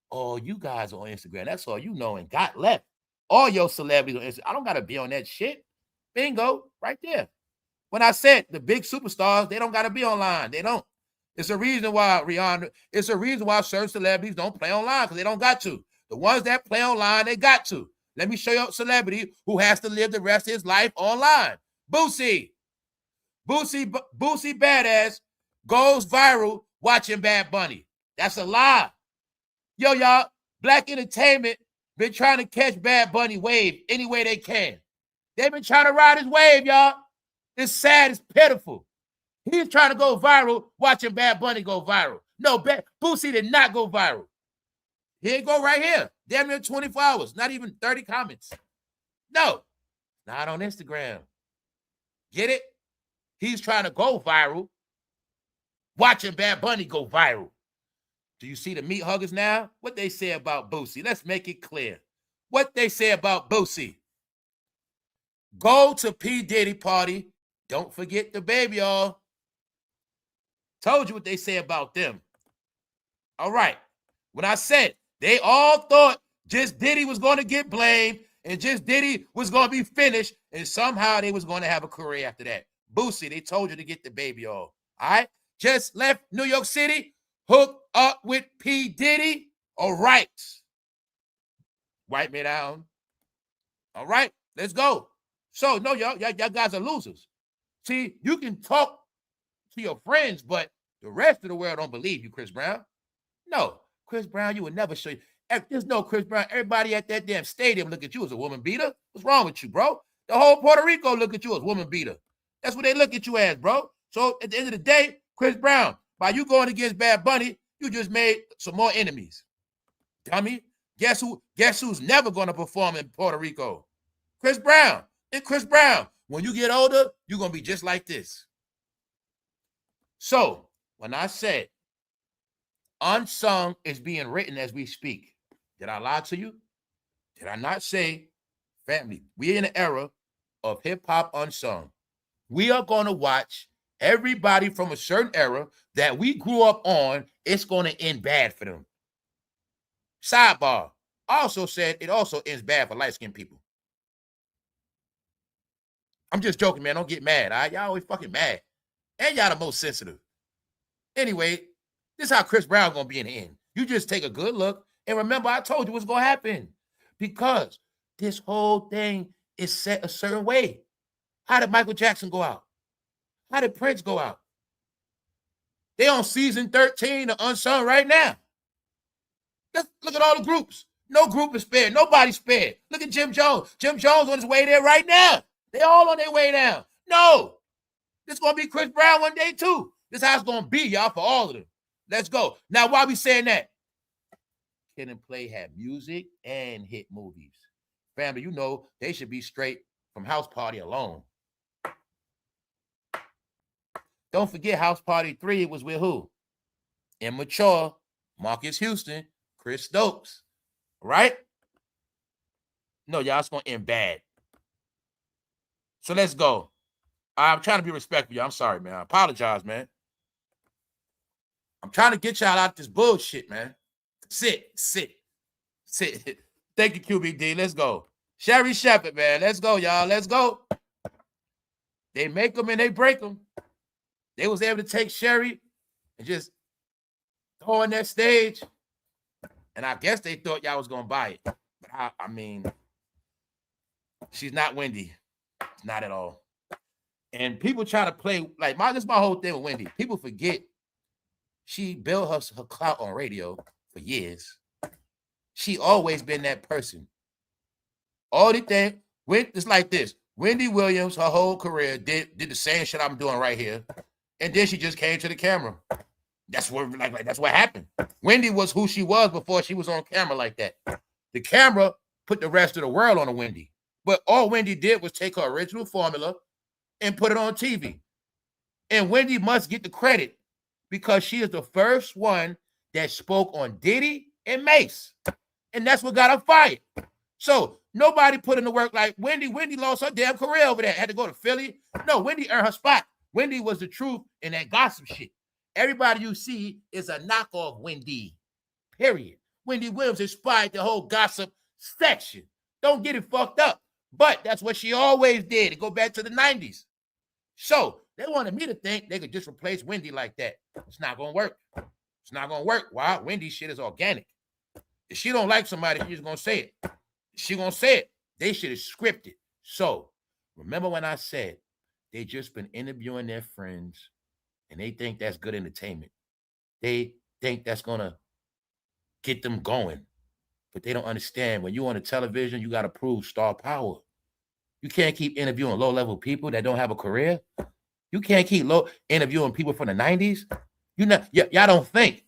A: All you guys are on Instagram. That's all you know and got left. All your celebrities on Instagram. I don't got to be on that shit. Bingo. Right there. When I said the big superstars, they don't got to be online. They don't. It's a reason why, Rihanna, it's a reason why certain celebrities don't play online because they don't got to. The ones that play online, they got to. Let me show you a celebrity who has to live the rest of his life online. Boosie. Boosie Badass goes viral watching Bad Bunny. That's a lie. Yo, y'all, Black Entertainment been trying to catch Bad Bunny wave any way they can. They've been trying to ride his wave, y'all. It's sad. It's pitiful. He's trying to go viral watching Bad Bunny go viral. No, Boosie did not go viral. Here you go right here. Damn near 24 hours. Not even 30 comments. No, not on Instagram. Get it? He's trying to go viral watching Bad Bunny go viral. Do you see the meat huggers now? What they say about Boosie? Let's make it clear. What they say about Boosie. Go to P. Diddy party. Don't forget the baby, y'all. Told you what they say about them. All right. When I said they all thought just Diddy was going to get blamed and just Diddy was going to be finished and somehow they was going to have a career after that. Boosie, they told you to get the baby, y'all. All right. Just left New York City. Hooked up with P. Diddy. All right. Wipe me down. All right. Let's go. So, no, y'all guys are losers. See, you can talk to your friends, but the rest of the world don't believe you, Chris Brown. No, Chris Brown, you would never show you. There's no Chris Brown. Everybody at that damn stadium look at you as a woman beater. What's wrong with you, bro? The whole Puerto Rico look at you as woman beater. That's what they look at you as, bro. So at the end of the day, Chris Brown, by you going against Bad Bunny, you just made some more enemies. Dummy. Guess who's never going to perform in Puerto Rico? Chris Brown. And Chris Brown, when you get older, you're going to be just like this. So, when I said unsung is being written as we speak, did I lie to you? Did I not say, family, we're in an era of hip-hop unsung. We are going to watch everybody from a certain era that we grew up on, it's going to end bad for them. Sidebar. I also said it also ends bad for light-skinned people. I'm just joking, man. Don't get mad. All right? Y'all always fucking mad. And y'all the most sensitive. Anyway, this is how Chris Brown going to be in the end. You just take a good look. And remember, I told you what's going to happen. Because this whole thing is set a certain way. How did Michael Jackson go out? How did Prince go out? They on season 13 of Unsung right now. Look at all the groups. No group is spared. Nobody's spared. Look at Jim Jones. Jim Jones on his way there right now. They all on their way down. No. This is going to be Chris Brown one day too. This is how it's going to be, y'all, for all of them. Let's go. Now, why we saying that? Kid and Play have music and hit movies. Family, you know they should be straight from House Party alone. Don't forget House Party 3 was with who? Immature, Marcus Houston, Chris Stokes. Right? No, y'all, it's going to end bad. So let's go. I'm trying to be respectful, y'all. I'm sorry, man. I apologize, man. I'm trying to get y'all out this bullshit, man. Sit. Thank you, QBD. Let's go. Sherrishepherd, man. Let's go, y'all. Let's go. They make them and they break them. They was able to take Sherri and just throw in that stage. And I guess they thought y'all was going to buy it. But I mean, she's not Wendy. Not at all. And people try to play, like, this is my whole thing with Wendy. People forget she built her clout on radio for years. She always been that person. All the thing, it's like this. Wendy Williams, her whole career, did the same shit I'm doing right here. And then she just came to the camera. That's what that's what happened. Wendy was who she was before she was on camera like that. The camera put the rest of the world on a Wendy. But all Wendy did was take her original formula and put it on TV. And Wendy must get the credit because she is the first one that spoke on Diddy and Mace. And that's what got her fired. So nobody put in the work like Wendy. Wendy lost her damn career over there. Had to go to Philly. No, Wendy earned her spot. Wendy was the truth in that gossip shit. Everybody you see is a knockoff Wendy. Period. Wendy Williams inspired the whole gossip section. Don't get it fucked up. But that's what she always did. To go back to the 90s. So they wanted me to think they could just replace Wendy like that. It's not gonna work. It's not gonna work. Why? Wendy's shit is organic. If she don't like somebody, she's gonna say it. She gonna say it. They shit is scripted. So remember when I said they just been interviewing their friends and they think that's good entertainment. They think that's gonna get them going. But they don't understand when you're on the television, you gotta prove star power. You can't keep interviewing low-level people that don't have a career. You can't keep interviewing people from the 90s. Y'all don't think.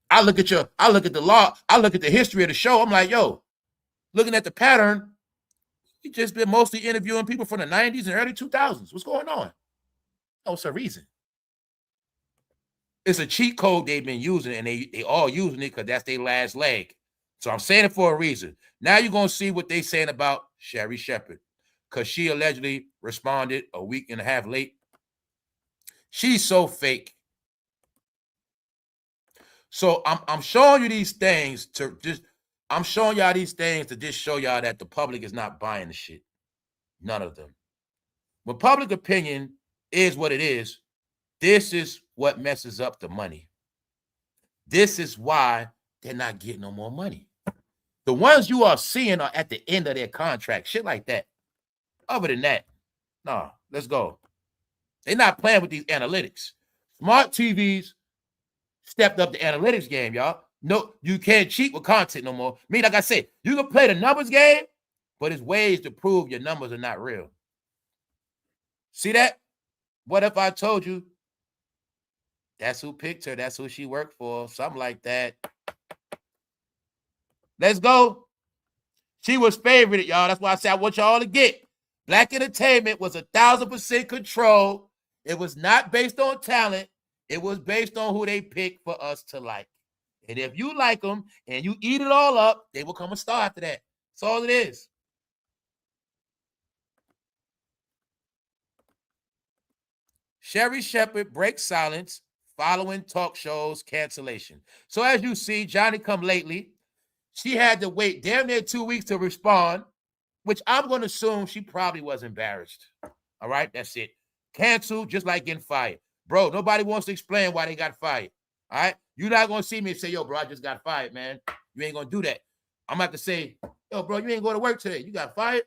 A: I look at the law, I look at the history of the show. I'm like, yo, looking at the pattern, you just been mostly interviewing people from the 90s and early 2000s. What's going on? Oh, it's a reason. It's a cheat code they've been using, and they all using it because that's their last leg. So I'm saying it for a reason. Now you're going to see what they saying about Sherri Shepherd, because she allegedly responded a week and a half late. She's so fake. So I'm showing you these things to just, I'm showing y'all these things to just show y'all that the public is not buying the shit. None of them. When public opinion is what it is, this is what messes up the money. This is why they're not getting no more money. The ones you are seeing are at the end of their contract, shit like that. Other than that, nah, let's go. They're not playing with these analytics. Smart TVs stepped up the analytics game, y'all. No, you can't cheat with content no more. Me, like I said, you can play the numbers game, but it's ways to prove your numbers are not real. See that? What if I told you that's who picked her, that's who she worked for, something like that. Let's go. She was favored, y'all. That's why I said I want y'all to get. Black entertainment was 1,000% control. It was not based on talent. It was based on who they picked for us to like. And if you like them and you eat it all up, they will become a star after that. That's all it is. Sherri Shepherd breaks silence following talk shows cancellation. So as you see, Johnny Come Lately, she had to wait damn near 2 weeks to respond, which I'm going to assume she probably was embarrassed. All right, that's it. Canceled, just like getting fired. Bro, nobody wants to explain why they got fired. All right? You're not going to see me and say, yo, bro, I just got fired, man. You ain't going to do that. I'm going to have to say, yo, bro, you ain't going to work today. You got fired?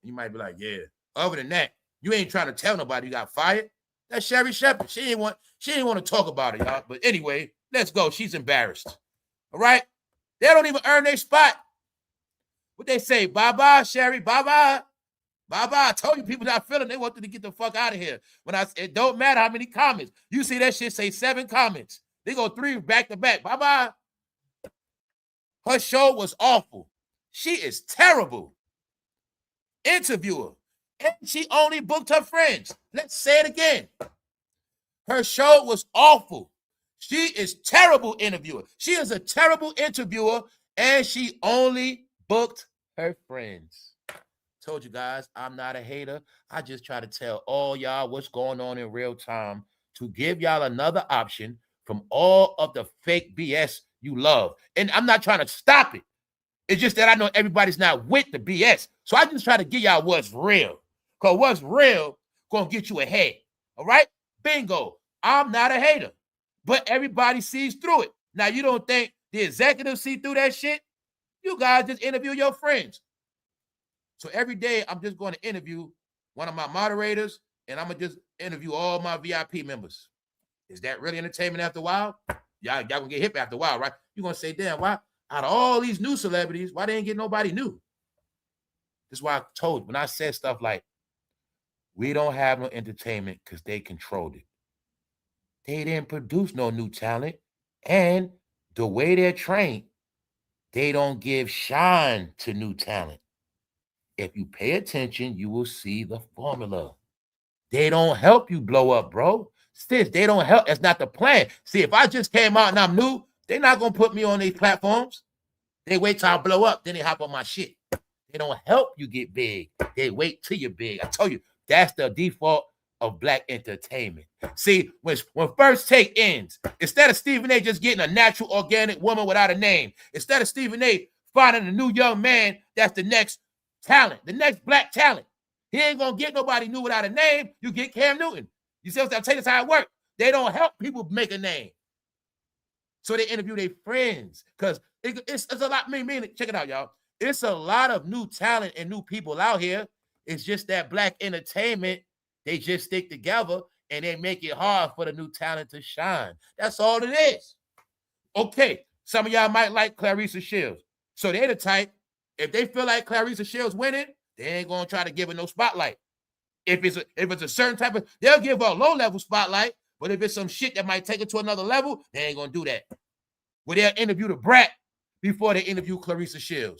A: You might be like, yeah. Other than that, you ain't trying to tell nobody you got fired. That's Sherri Shepherd. She didn't want to talk about it, y'all. But anyway, let's go. She's embarrassed. All right? They don't even earn their spot. What they say, bye-bye, Sherri, bye-bye. Bye-bye. I told you people not feeling. They wanted to get the fuck out of here. It don't matter how many comments. You see that shit say 7 comments. They go 3 back to back. Bye-bye. Her show was awful. She is terrible. Interviewer. And she only booked her friends. Let's say it again. Her show was awful. She is terrible interviewer. She is a terrible interviewer, and she only booked her friends. Told you guys, I'm not a hater. I just try to tell all y'all what's going on in real time to give y'all another option from all of the fake BS you love. And I'm not trying to stop it. It's just that I know everybody's not with the BS. So I just try to give y'all what's real. Because what's real going to get you ahead. All right? Bingo. I'm not a hater. But everybody sees through it. Now, you don't think the executives see through that shit? You guys just interview your friends. So every day, I'm just going to interview one of my moderators, and I'm going to just interview all my VIP members. Is that really entertainment after a while? Y'all going to get hip after a while, right? You're going to say, damn, why out of all these new celebrities, why they ain't get nobody new? That's why I told you, when I said stuff like, we don't have no entertainment because they controlled it. They didn't produce no new talent. And the way they're trained, they don't give shine to new talent. If you pay attention, you will see the formula. They don't help you blow up, bro. since they don't help, that's not the plan. See, if I just came out and I'm new, they're not going to put me on these platforms. They wait till I blow up, then they hop on my shit. They don't help you get big. They wait till you're big. I told you, that's the default of black entertainment. See, when First Take ends, instead of Stephen A just getting a natural, organic woman without a name, instead of Stephen A finding a new young man that's the next talent, the next black talent, he ain't going to get nobody new without a name. You get Cam Newton. You see what I'm saying? That's how it works. They don't help people make a name. So they interview their friends because it's a lot. Check it out, y'all. It's a lot of new talent and new people out here. It's just that black entertainment, they just stick together and they make it hard for the new talent to shine. That's all it is. Okay, some of y'all might like SHERRI. So they're the type, if they feel like SHERRI winning, they ain't gonna try to give it no spotlight. If it's a certain type of, they'll give her a low-level spotlight, but if it's some shit that might take it to another level, they ain't gonna do that. Well, they'll interview the brat before they interview SHERRI.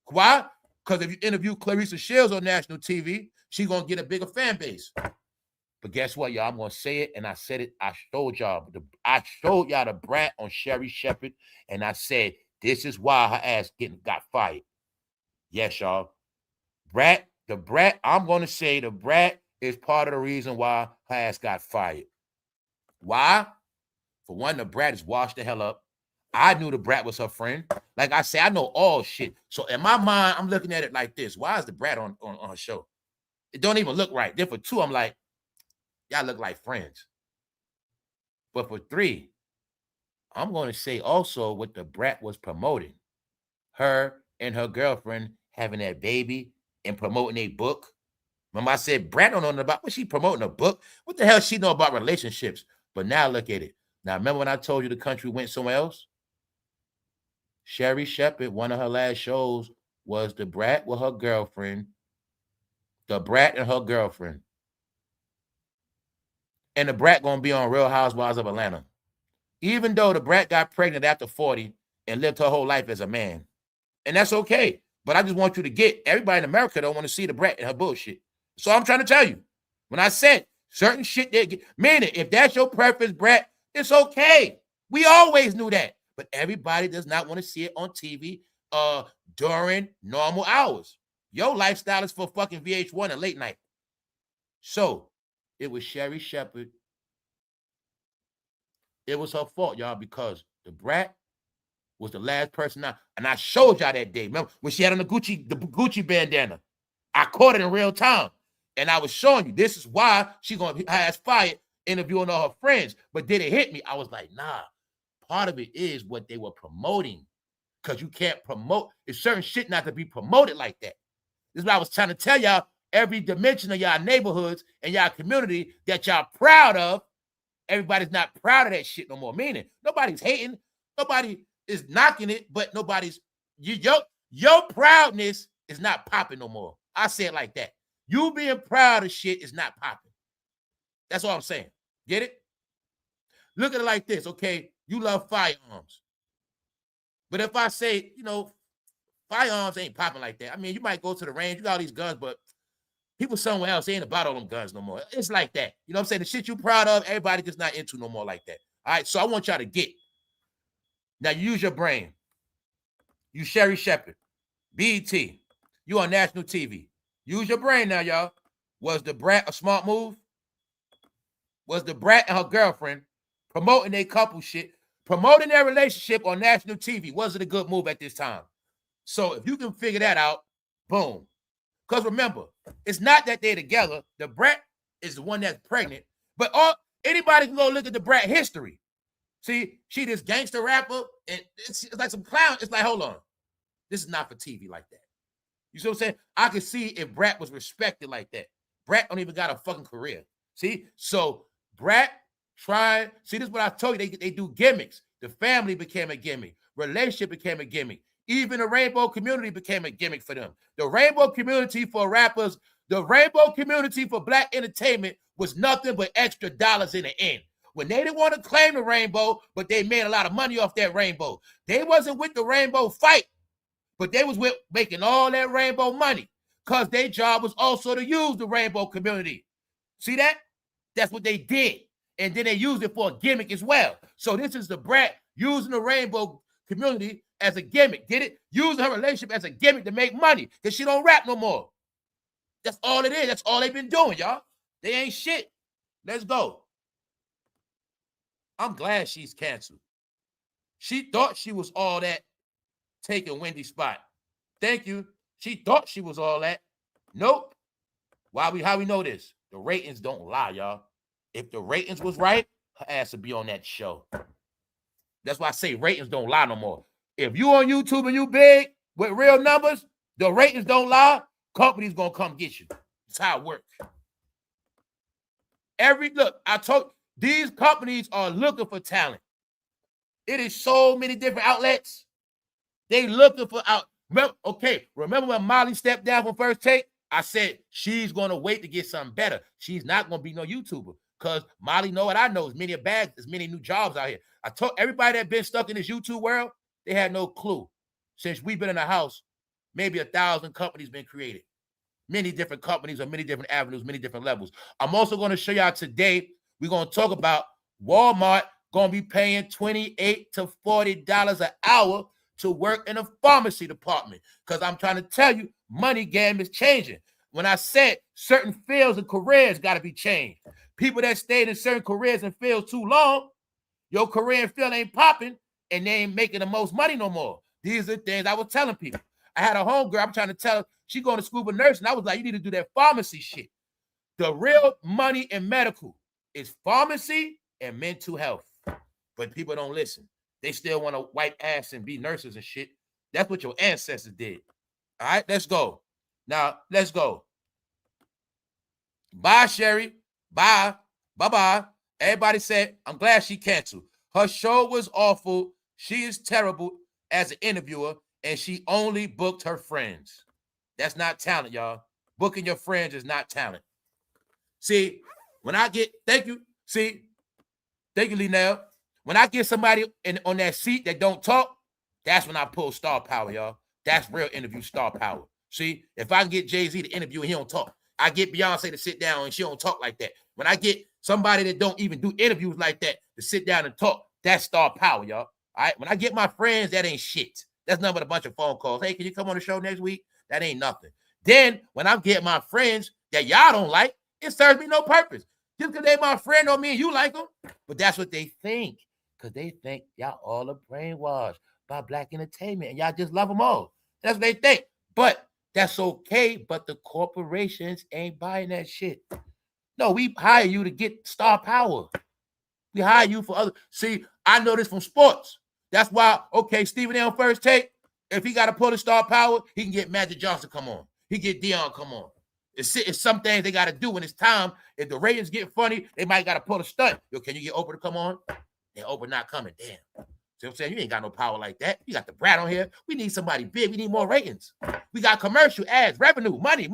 A: Why? Because if you interview SHERRI on national TV, she's gonna get a bigger fan base. But guess what, y'all? I'm gonna say it, and I said it. I showed y'all the brat on sherrishepherd, and I said this is why her ass got fired. Yes, y'all. The brat. I'm gonna say the brat is part of the reason why her ass got fired. Why? For one, the brat is washed the hell up. I knew the brat was her friend. Like I say, I know all shit. So in my mind, I'm looking at it like this. Why is the brat on her show? It don't even look right. Then for two, I'm like, y'all look like friends. But for three, I'm going to say also what the brat was promoting. Her and her girlfriend having that baby and promoting a book. Remember I said, brat don't know nothing about, what she promoting a book? What the hell she know about relationships? But now look at it. Now remember when I told you the country went somewhere else? SHERRI, one of her last shows was the brat with her girlfriend. The brat and her girlfriend. And the brat gonna be on Real Housewives of Atlanta. Even though the brat got pregnant after 40 and lived her whole life as a man. And that's okay. But I just want you to get, everybody in America don't want to see the brat and her bullshit. So I'm trying to tell you. When I said certain shit, meaning if that's your preference, brat, it's okay. We always knew that. But everybody does not want to see it on TV during normal hours. Your lifestyle is for fucking VH1 and late night. So it was SHERRI. It was her fault, y'all, because the brat was the last person out. And I showed y'all that day. Remember when she had on the Gucci bandana? I caught it in real time. And I was showing you this is why she gonna have fired interviewing all her friends. But did it hit me? I was like, nah. Part of it is what they were promoting. Because you can't promote. It's certain shit not to be promoted like that. This is what I was trying to tell y'all. Every dimension of y'all neighborhoods and y'all community that y'all proud of, everybody's not proud of that shit no more. Meaning, nobody's hating. Nobody is knocking it, but nobody's, your proudness is not popping no more. I say it like that. You being proud of shit is not popping. That's all I'm saying. Get it? Look at it like this, okay? You love firearms. But if I say, firearms ain't popping like that. I mean, you might go to the range, you got all these guns, but people somewhere else ain't about all them guns no more. It's like that. You know what I'm saying? The shit you proud of, everybody just not into no more like that. All right, so I want y'all to get. Now, you use your brain. You SHERRI, BET. You on national TV. Use your brain now, y'all. Was the brat a smart move? Was the brat and her girlfriend promoting their couple shit, promoting their relationship on national TV? Was it a good move at this time? So if you can figure that out, boom. Because remember, it's not that they're together. The brat is the one that's pregnant. But anybody can go look at the brat history. See, she this gangster rapper, and it's like some clown. It's like, hold on. This is not for TV like that. You see what I'm saying? I can see if Brat was respected like that. Brat don't even got a fucking career. See? So Brat trying, see, this is what I told you. They do gimmicks. The family became a gimmick. Relationship became a gimmick. Even the rainbow community became a gimmick for them. The rainbow community for rappers, the rainbow community for black entertainment was nothing but extra dollars in the end. When they didn't want to claim the rainbow, but they made a lot of money off that rainbow. They wasn't with the rainbow fight, but they was with making all that rainbow money because their job was also to use the rainbow community. See that? That's what they did. and then they use it for a gimmick as well. So this is the brat using the rainbow community as a gimmick. Get it? Using her relationship as a gimmick to make money because she don't rap no more. That's all it is. That's all they've been doing, y'all. They ain't shit. Let's go. I'm glad she's canceled. She thought she was all that, taking Wendy's spot. Thank you. She thought she was all that. Nope. How we know this? The ratings don't lie, y'all. If the ratings was right, her ass would be on that show. That's why I say ratings don't lie no more. If you on YouTube and you big with real numbers, the ratings don't lie, company's gonna come get you. That's how it works. Look, I told these companies are looking for talent. It is so many different outlets. They looking for remember when Molly stepped down from First Take? I said she's gonna wait to get something better. She's not gonna be no YouTuber because Molly know what I know. There's many new jobs out here. I told everybody that been stuck in this YouTube world, they had no clue. Since we've been in the house, maybe 1,000 companies been created. Many different companies on many different avenues, many different levels. I'm also going to show y'all today, we're going to talk about Walmart going to be paying $28 to $40 an hour to work in a pharmacy department. Because I'm trying to tell you, money game is changing. When I said certain fields and careers got to be changed. People that stayed in certain careers and fields too long, your career and field ain't popping and they ain't making the most money no more. These are the things I was telling people. I had a homegirl, I'm trying to tell her, she going to school for nursing. I was like, you need to do that pharmacy shit. The real money in medical is pharmacy and mental health. But people don't listen. They still want to wipe ass and be nurses and shit. That's what your ancestors did. All right, let's go. Now, let's go. Bye, Sherri. Bye. Bye-bye. Everybody said, I'm glad she canceled. Her show was awful. She is terrible as an interviewer, and she only booked her friends. That's not talent, y'all. Booking your friends is not talent. See, when I get, thank you, Linnell. When I get somebody on that seat that don't talk, that's when I pull star power, y'all. That's real interview star power. See, if I can get Jayz to interview and he don't talk, I get Beyonce to sit down and she don't talk like that. When I get somebody that don't even do interviews like that to sit down and talk, that's star power, y'all. All right. When I get my friends, that ain't shit. That's nothing but a bunch of phone calls. Hey, can you come on the show next week? That ain't nothing. Then when I get my friends that y'all don't like, it serves me no purpose. Just because they my friend don't mean you like them. But that's what they think. Because they think y'all all are brainwashed by black entertainment and y'all just love them all. That's what they think. But that's okay. But the corporations ain't buying that shit. No, we hire you to get star power. We hire you for other. See, I know this from sports. That's why, okay, Stephen A on First Take, if he got to pull the star power, he can get Magic Johnson come on. He get Deion come on. It's some things they got to do when it's time. If the ratings get funny, they might got to pull a stunt. Yo, can you get Oprah to come on? Then Oprah not coming. Damn. See what I'm saying? You ain't got no power like that. You got the brat on here. We need somebody big. We need more ratings. We got commercial ads, revenue, money.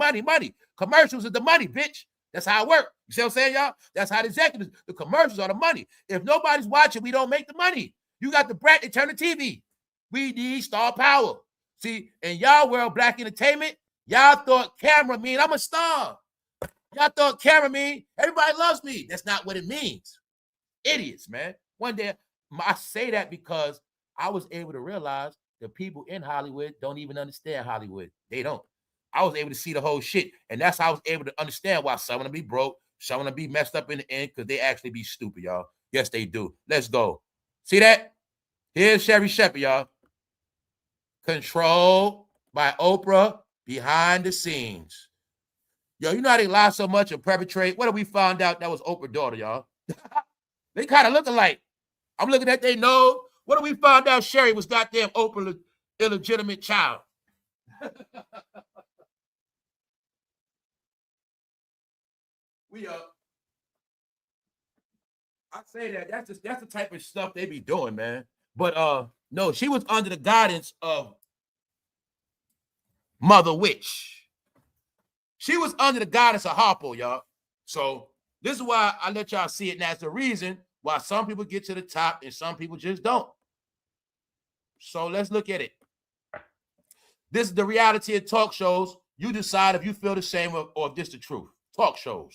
A: Commercials is the money, bitch. That's how it works. You see what I'm saying, y'all? That's how the executives, the commercials are the money. If nobody's watching, we don't make the money. You got the brat, they turn the TV. We need star power. See, in y'all world, black entertainment, y'all thought camera mean I'm a star. Y'all thought camera mean everybody loves me. That's not what it means. Idiots, man. One day, I say that because I was able to realize the people in Hollywood don't even understand Hollywood. They don't. I was able to see the whole shit. And that's how I was able to understand why some of them be broke, some of them be messed up in the end because they actually be stupid, y'all. Yes, they do. Let's go. See that? Here's sherrishepherd, y'all. Controlled by Oprah behind the scenes. Yo, you know how they lie so much and perpetrate? What did we find out that was Oprah's daughter, y'all? They kind of look alike. I'm looking at their nose. What did we find out Sherri was goddamn Oprah's illegitimate child? We I say that that's the type of stuff they be doing, man. But no, she was under the guidance of Mother Witch. She was under the guidance of Harpo, y'all. So this is why I let y'all see it. And that's the reason why some people get to the top and some people just don't. So let's look at it. This is the reality of talk shows. You decide if you feel the same or if this is the truth. Talk shows.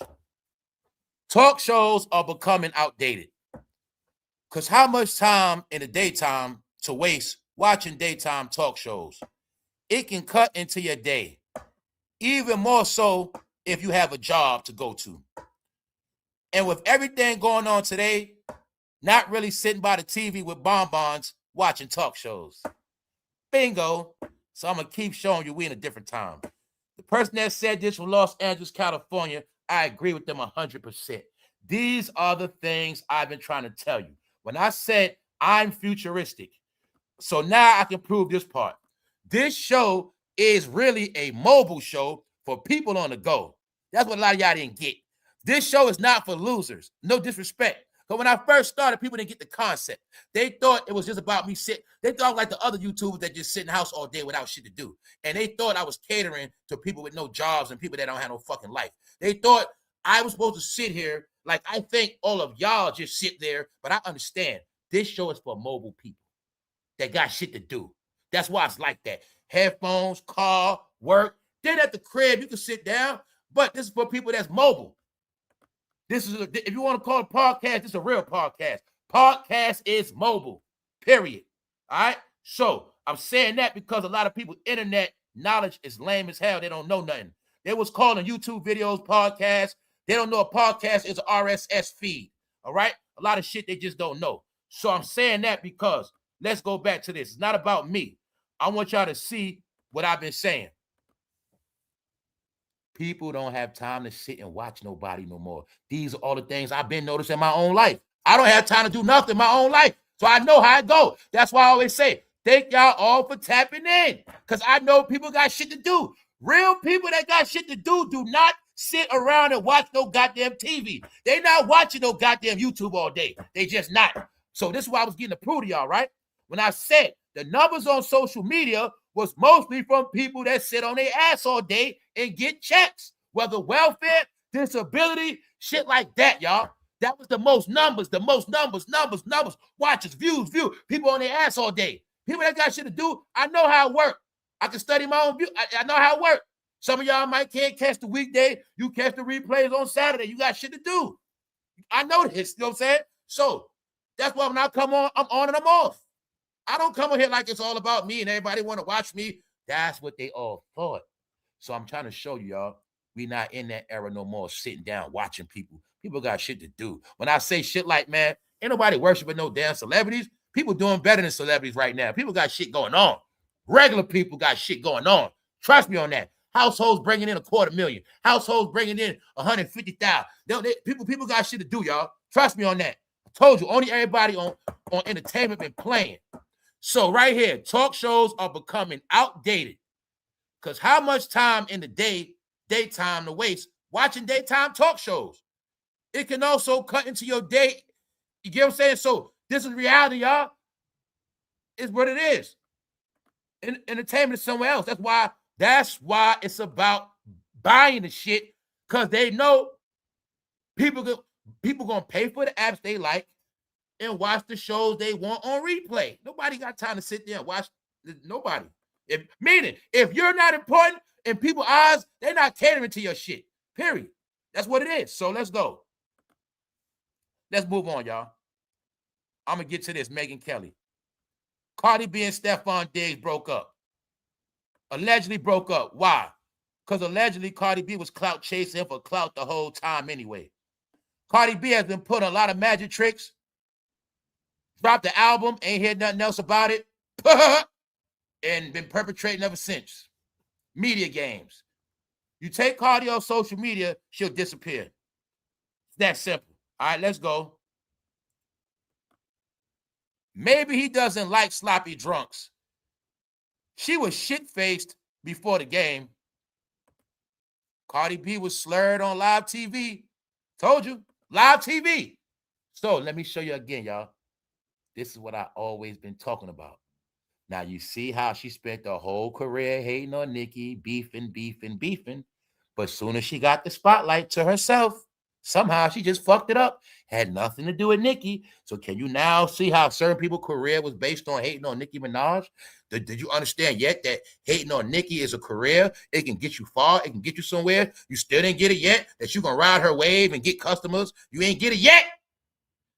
A: Talk shows are becoming outdated. Because how much time in the daytime to waste watching daytime talk shows? It can cut into your day. Even more so if you have a job to go to. And with everything going on today, not really sitting by the TV with bonbons watching talk shows. Bingo. So I'm going to keep showing you we in a different time. The person that said this from Los Angeles, California, I agree with them 100%. These are the things I've been trying to tell you. When I said I'm futuristic, so now I can prove this part. This show is really a mobile show for people on the go. That's what a lot of y'all didn't get. This show is not for losers. No disrespect. But when I first started, people didn't get the concept. They thought it was just about me sitting. They thought like the other YouTubers that just sit in the house all day without shit to do. And they thought I was catering to people with no jobs and people that don't have no fucking life. They thought I was supposed to sit here like I think all of y'all just sit there. But I understand this show is for mobile people that got shit to do. That's why it's like that. Headphones, car, work. Then at the crib, you can sit down. But this is for people that's mobile. This is, if you want to call it a podcast, this is a real podcast. Podcast is mobile, period. All right? So I'm saying that because a lot of people's internet knowledge is lame as hell. They don't know nothing. They was calling YouTube videos podcasts. They don't know a podcast is an RSS feed. All right? A lot of shit they just don't know. So I'm saying that because let's go back to this. It's not about me. I want y'all to see what I've been saying. People don't have time to sit and watch nobody no more. These are all the things I've been noticing in my own life. I don't have time to do nothing in my own life. So I know how it goes. That's why I always say, thank y'all all for tapping in. Because I know people got shit to do. Real people that got shit to do not sit around and watch no goddamn TV. They not watching no goddamn YouTube all day. They just not. So this is why I was getting to prove to y'all, right? When I said the numbers on social media was mostly from people that sit on their ass all day and get checks, whether welfare, disability, shit like that, y'all. That was the most numbers, watches, views, people on their ass all day. People that got shit to do, I know how it works. I can study my own view. I know how it works. Some of y'all might can't catch the weekday. You catch the replays on Saturday. You got shit to do. I know this, you know what I'm saying? So that's why when I come on, I'm on and I'm off. I don't come on here like it's all about me and everybody want to watch me. That's what they all thought. So I'm trying to show you, y'all, we not in that era no more, sitting down, watching people. People got shit to do. When I say shit like, man, ain't nobody worshiping no damn celebrities. People doing better than celebrities right now. People got shit going on. Regular people got shit going on. Trust me on that. Households bringing in $250,000. Households bringing in $150,000. People got shit to do, y'all. Trust me on that. I told you, only everybody on entertainment been playing. So right here, talk shows are becoming outdated. Because how much time in the daytime to waste watching daytime talk shows? It can also cut into your day. You get what I'm saying? So this is reality, y'all. It's what it is. Entertainment is somewhere else. That's why it's about buying the shit, because they know people gonna pay for the apps they like and watch the shows they want on replay. Nobody got time to sit there and watch. Nobody. If you're not important in people's eyes, they're not catering to your shit. Period. That's what it is. So let's go. Let's move on, y'all. I'm gonna get to this. Megyn Kelly. Cardi B and Stephon Diggs broke up. Allegedly broke up. Why? Because allegedly Cardi B was clout chasing for clout the whole time anyway. Cardi B has been put on a lot of magic tricks. Dropped the album, ain't heard nothing else about it. And been perpetrating ever since. Media games. You take Cardi off social media, she'll disappear. It's that simple. All right, let's go. Maybe he doesn't like sloppy drunks. She was shit-faced before the game. Cardi B was slurred on live TV. Told you, live TV. So let me show you again, y'all. This is what I always been talking about. Now you see how she spent the whole career hating on Nicki, beefing. But soon as she got the spotlight to herself, Somehow she just fucked it up. Had nothing to do with Nicki. So can you now see how certain people's career was based on hating on Nicki Minaj? Did you understand yet that hating on Nicki is a career? It can get you far. It can get you somewhere. You still didn't get it yet? That you can ride her wave and get customers? You ain't get it yet?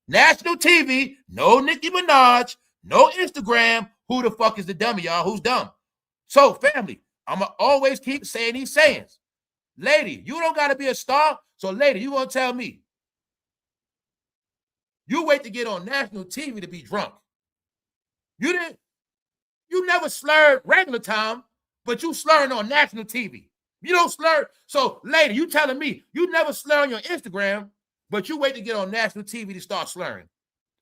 A: National TV, no Nicki Minaj, no Instagram. Who the fuck is the dummy, y'all? Who's dumb? So, family, I'm going to always keep saying these sayings. Lady, you don't got to be a star. So, lady, you going to tell me. You wait to get on national TV to be drunk. You never slurred regular time, but you slurring on national TV. You don't slur. So, lady, you telling me you never slur on your Instagram, but you wait to get on national TV to start slurring.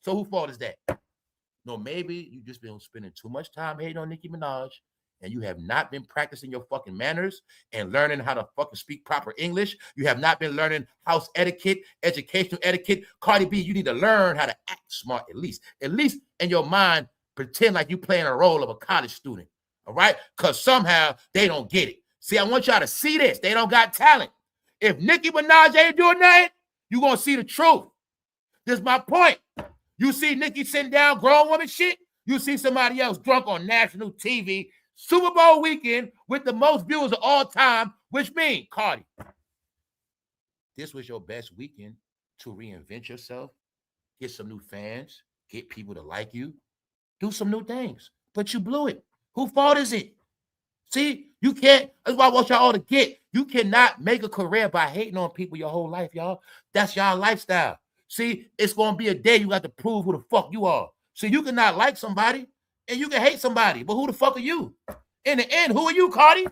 A: So whose fault is that? No, maybe you just been spending too much time hating on Nicki Minaj, and you have not been practicing your fucking manners and learning how to fucking speak proper English. You have not been learning house etiquette, educational etiquette. Cardi B, you need to learn how to act smart at least. At least in your mind, pretend like you playing a role of a college student, all right? Because somehow they don't get it. See, I want y'all to see this. They don't got talent. If Nicki Minaj ain't doing nothing, you're going to see the truth. This is my point. You see Nicki sitting down grown woman shit, you see somebody else drunk on national TV, Super Bowl weekend with the most viewers of all time, which means, Cardi, this was your best weekend to reinvent yourself, get some new fans, get people to like you, do some new things, but you blew it. Whose fault is it? See, you can't, that's why I want y'all all to get. You cannot make a career by hating on people your whole life, y'all. That's y'all lifestyle. See, it's going to be a day you got to prove who the fuck you are. See, you cannot like somebody and you can hate somebody, but who the fuck are you? In the end, who are you, Cardi?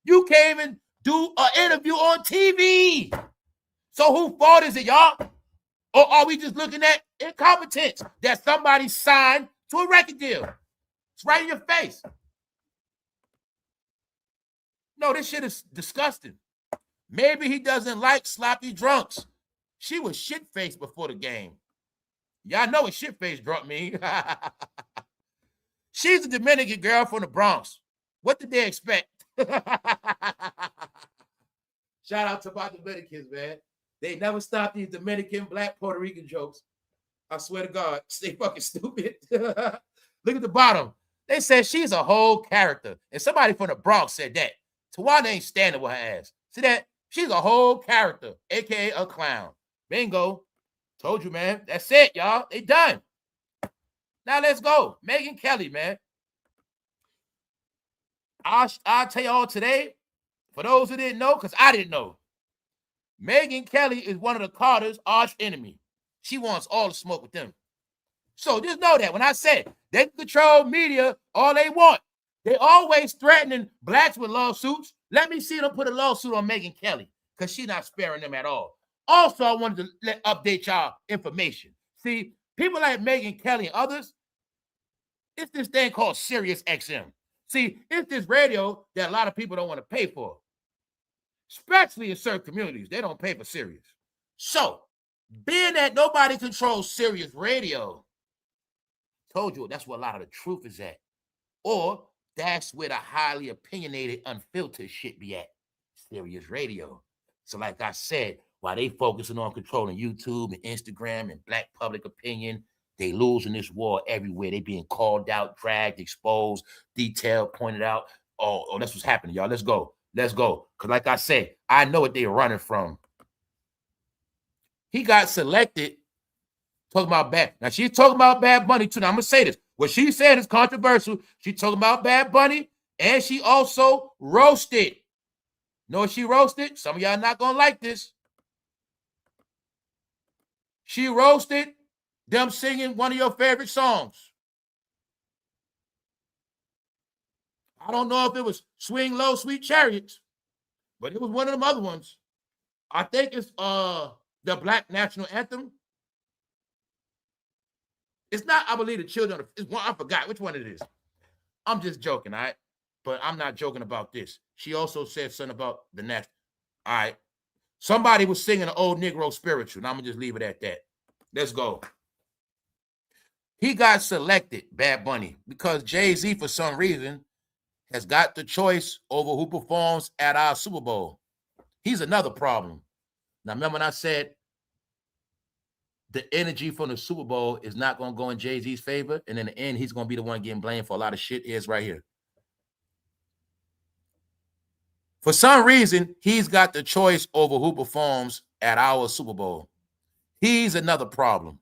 A: You can't even do an interview on TV. So whose fault is it, y'all? Or are we just looking at incompetence that somebody signed to a record deal? It's right in your face. No, this shit is disgusting. Maybe he doesn't like sloppy drunks. She was shit-faced before the game. Y'all know what shit-faced drunk mean. She's a Dominican girl from the Bronx. What did they expect? Shout out to my Dominicans, man. They never stop these Dominican, Black, Puerto Rican jokes. I swear to God, they fucking stupid. Look at the bottom. They said she's a whole character. And somebody from the Bronx said that. Tawana ain't standing with her ass. See that? She's a whole character, a.k.a. a clown. Bingo. Told you, man. That's it, y'all. They done. Now let's go. Megyn Kelly, man. I'll tell y'all today, for those who didn't know, because I didn't know, Megyn Kelly is one of the Carter's arch enemy. She wants all the smoke with them. So just know that when I said they control media all they want, they always threatening blacks with lawsuits. Let me see them put a lawsuit on Megyn Kelly because she's not sparing them at all. Also, I wanted to update y'all information. See, people like Megyn Kelly and others, it's this thing called Sirius XM. See, it's this radio that a lot of people don't want to pay for, especially in certain communities. They don't pay for Sirius. So, being that nobody controls Sirius radio, told you that's where a lot of the truth is at. Or that's where the highly opinionated, unfiltered shit be at, Sirius radio. So like I said, while they focusing on controlling YouTube and Instagram and black public opinion, they losing this war everywhere. They being called out, dragged, exposed, detailed, pointed out. Oh, that's what's happening, y'all. Let's go. Let's go. Because like I said, I know what they're running from. He got selected talking about bad. Now, she's talking about Bad Bunny, too. Now, I'm going to say this. What she said is controversial. She talking about Bad Bunny, and she also roasted. Know what she roasted? Some of y'all not going to like this. She roasted them singing one of your favorite songs. I don't know if it was Swing Low, Sweet Chariots, but it was one of them other ones. I think it's the Black National Anthem. It's not, I Believe the Children. It's one, I forgot which one it is. I'm just joking, all right? But I'm not joking about this. She also said something about the national. All right. Somebody was singing an old Negro spiritual, and I'm going to just leave it at that. Let's go. He got selected, Bad Bunny, because Jay-Z, for some reason, has got the choice over who performs at our Super Bowl. He's another problem. Now, remember when I said the energy from the Super Bowl is not going to go in Jay-Z's favor. And in the end, he's going to be the one getting blamed for a lot of shit. Is right here. For some reason, he's got the choice over who performs at our Super Bowl. He's another problem.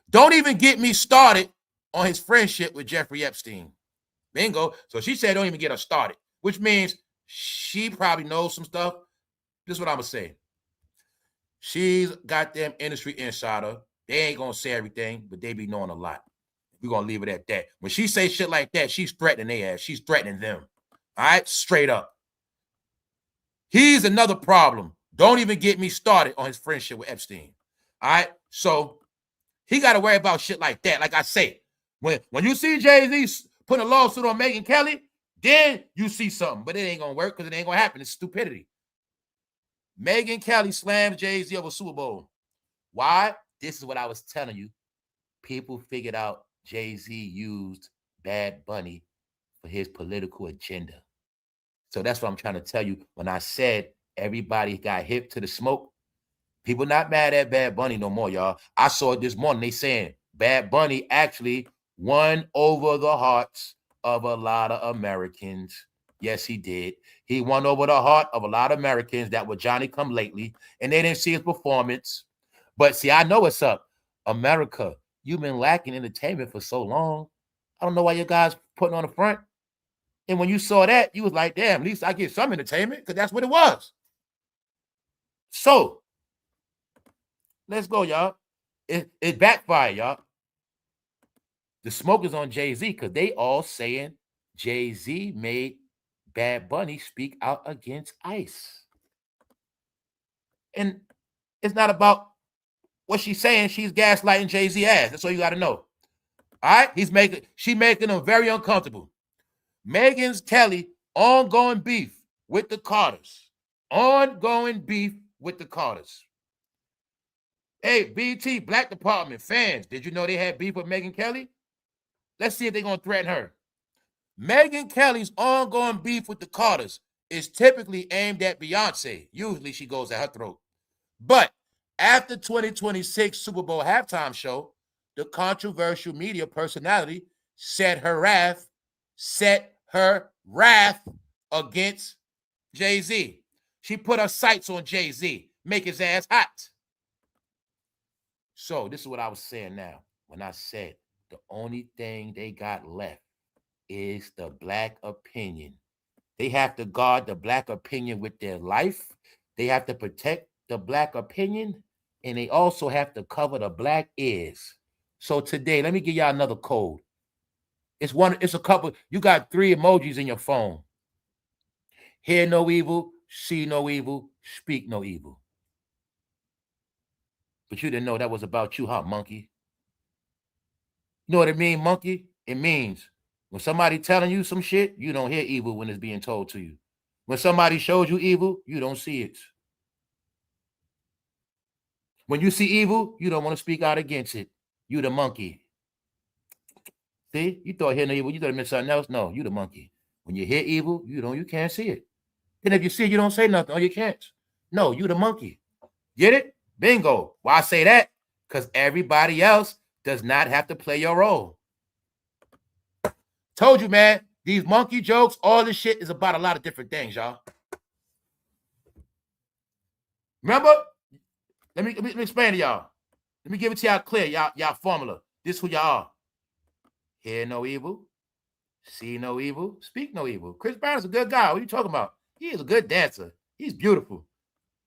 A: Don't even get me started on his friendship with Jeffrey Epstein. Bingo. So she said don't even get her started, which means she probably knows some stuff. This is what I'm going to say. She's got them industry insider. They ain't going to say everything, but they be knowing a lot. We're going to leave it at that. When she say shit like that, she's threatening their ass. She's threatening them. All right? Straight up. He's another problem. Don't even get me started on his friendship with Epstein. All right? So he got to worry about shit like that. Like I say, when you see Jay-Z putting a lawsuit on Megyn Kelly, then you see something. But it ain't going to work because it ain't going to happen. It's stupidity. Megyn Kelly slammed Jay-Z over Super Bowl. Why? This is what I was telling you. People figured out Jay-Z used Bad Bunny for his political agenda. So that's what I'm trying to tell you. When I said everybody got hip to the smoke, people not mad at Bad Bunny no more, y'all. I saw it this morning. They saying Bad Bunny actually won over the hearts of a lot of Americans. Yes, he did. He won over the heart of a lot of Americans that were Johnny come lately, and they didn't see his performance. But see, I know what's up. America, you've been lacking entertainment for so long. I don't know why you guys putting on the front. And when you saw that, you was like, damn, at least I get some entertainment, because that's what it was. So, let's go, y'all. It backfired, y'all. The smoke is on Jay-Z because they all saying Jay-Z made Bad Bunny speak out against ICE. And it's not about what she's saying. She's gaslighting Jay-Z ass. That's all you got to know. All right? She making him very uncomfortable. Megyn Kelly, ongoing beef with the Carters. Ongoing beef with the Carters. Hey, BT, Black Department fans, did you know they had beef with Megyn Kelly? Let's see if they're going to threaten her. Megyn Kelly's ongoing beef with the Carters is typically aimed at Beyonce. Usually she goes at her throat. But after 2026 Super Bowl halftime show, the controversial media personality set her wrath against Jay-Z. She put her sights on Jay-Z, make his ass hot. So this is what I was saying now when I said the only thing they got left is the Black opinion. They have to guard the Black opinion with their life. They have to protect the Black opinion, and they also have to cover the Black ears. So today, let me give y'all another code. It's a couple. You got 3 emojis in your phone. Hear no evil, see no evil, speak no evil. But you didn't know that was about you, huh, monkey? You know what it means, monkey? It means when somebody telling you some shit, you don't hear evil when it's being told to you. When somebody shows you evil, you don't see it. When you see evil, you don't want to speak out against it. You the monkey. See? You thought hear no evil, you thought it meant something else. No, you the monkey. When you hear evil, you can't see it. Then if you see it, you don't say nothing. Oh, you can't. No, you the monkey. Get it? Bingo. Why I say that? Because everybody else does not have to play your role. Told you, man, these monkey jokes, all this shit is about a lot of different things, y'all. Remember? Let me explain to y'all. Let me give it to y'all clear, y'all formula. This is who y'all are. Hear no evil, see no evil, speak no evil. Chris Brown is a good guy. What are you talking about? He is a good dancer. He's beautiful.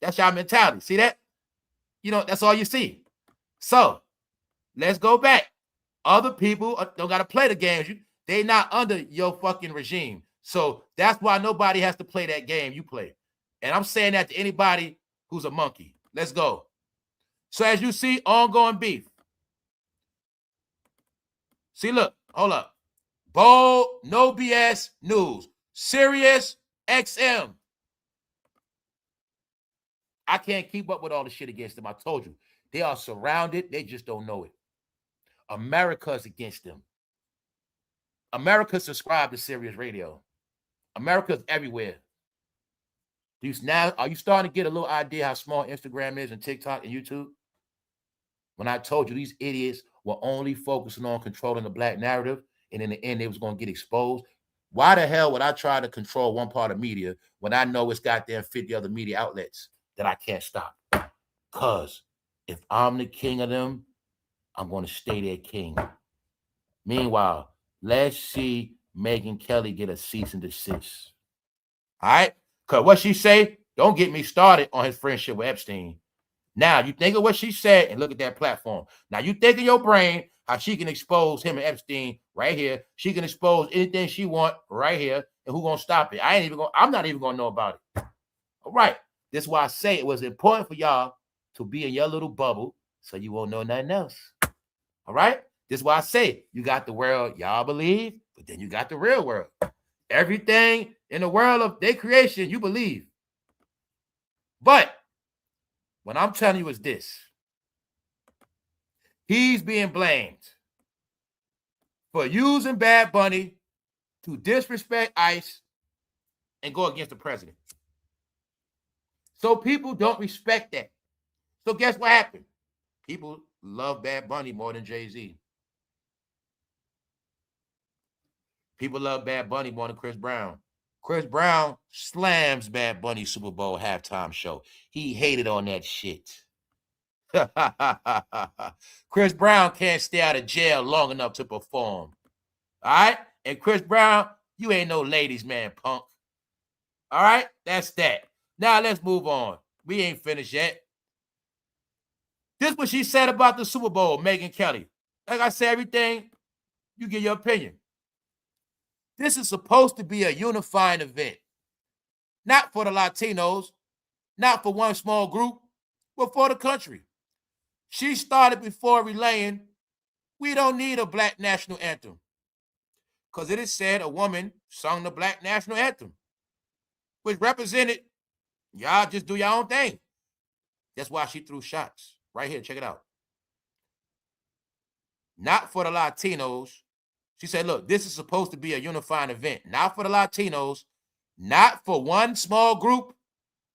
A: That's y'all mentality. See that? You know, that's all you see. So, let's go back. Other people don't got to play the games. They not under your fucking regime. So, that's why nobody has to play that game you play. And I'm saying that to anybody who's a monkey. Let's go. So, as you see, ongoing beef. See, look. Hold up. Bold, no BS news. Sirius XM. I can't keep up with all the shit against them. I told you. They are surrounded. They just don't know it. America's against them. America subscribed to Sirius Radio. America's everywhere. Now, are you starting to get a little idea how small Instagram is and TikTok and YouTube? when I told you these idiots were only focusing on controlling the black narrative, and in the end, they was going to get exposed? Why the hell would I try to control one part of media when I know it's goddamn 50 other media outlets that I can't stop? Because if I'm the king of them, I'm going to stay their king. Meanwhile, let's see Megyn Kelly get a cease and desist. All right? Because what she say, don't get me started on his friendship with Epstein. Now, you think of what she said and look at that platform. Now, you think in your brain how she can expose him and Epstein right here. She can expose anything she want right here. And who going to stop it? I'm not even going to know about it. All right. This is why I say it was important for y'all to be in your little bubble so you won't know nothing else. All right? This is why I say you got the world y'all believe, but then you got the real world. Everything in the world of their creation, you believe. But what I'm telling you is this. He's being blamed for using Bad Bunny to disrespect ICE and go against the president. So people don't respect that. So guess what happened? People love Bad Bunny more than Jay-Z. People love Bad Bunny more than Chris Brown. Chris Brown slams Bad Bunny's Super Bowl halftime show. He hated on that shit. Chris Brown can't stay out of jail long enough to perform. All right? And Chris Brown, you ain't no ladies' man, punk. All right? That's that. Now let's move on. We ain't finished yet. This is what she said about the Super Bowl, Megyn Kelly. Like I said, everything, you give your opinion. This is supposed to be a unifying event. Not for the Latinos, not for one small group, but for the country. She started before relaying, we don't need a black national anthem. Because it is said a woman sung the black national anthem, which represented, y'all just do your own thing. That's why she threw shots. Right here, check it out. Not for the Latinos. She said, look, this is supposed to be a unifying event. Not for the Latinos, not for one small group.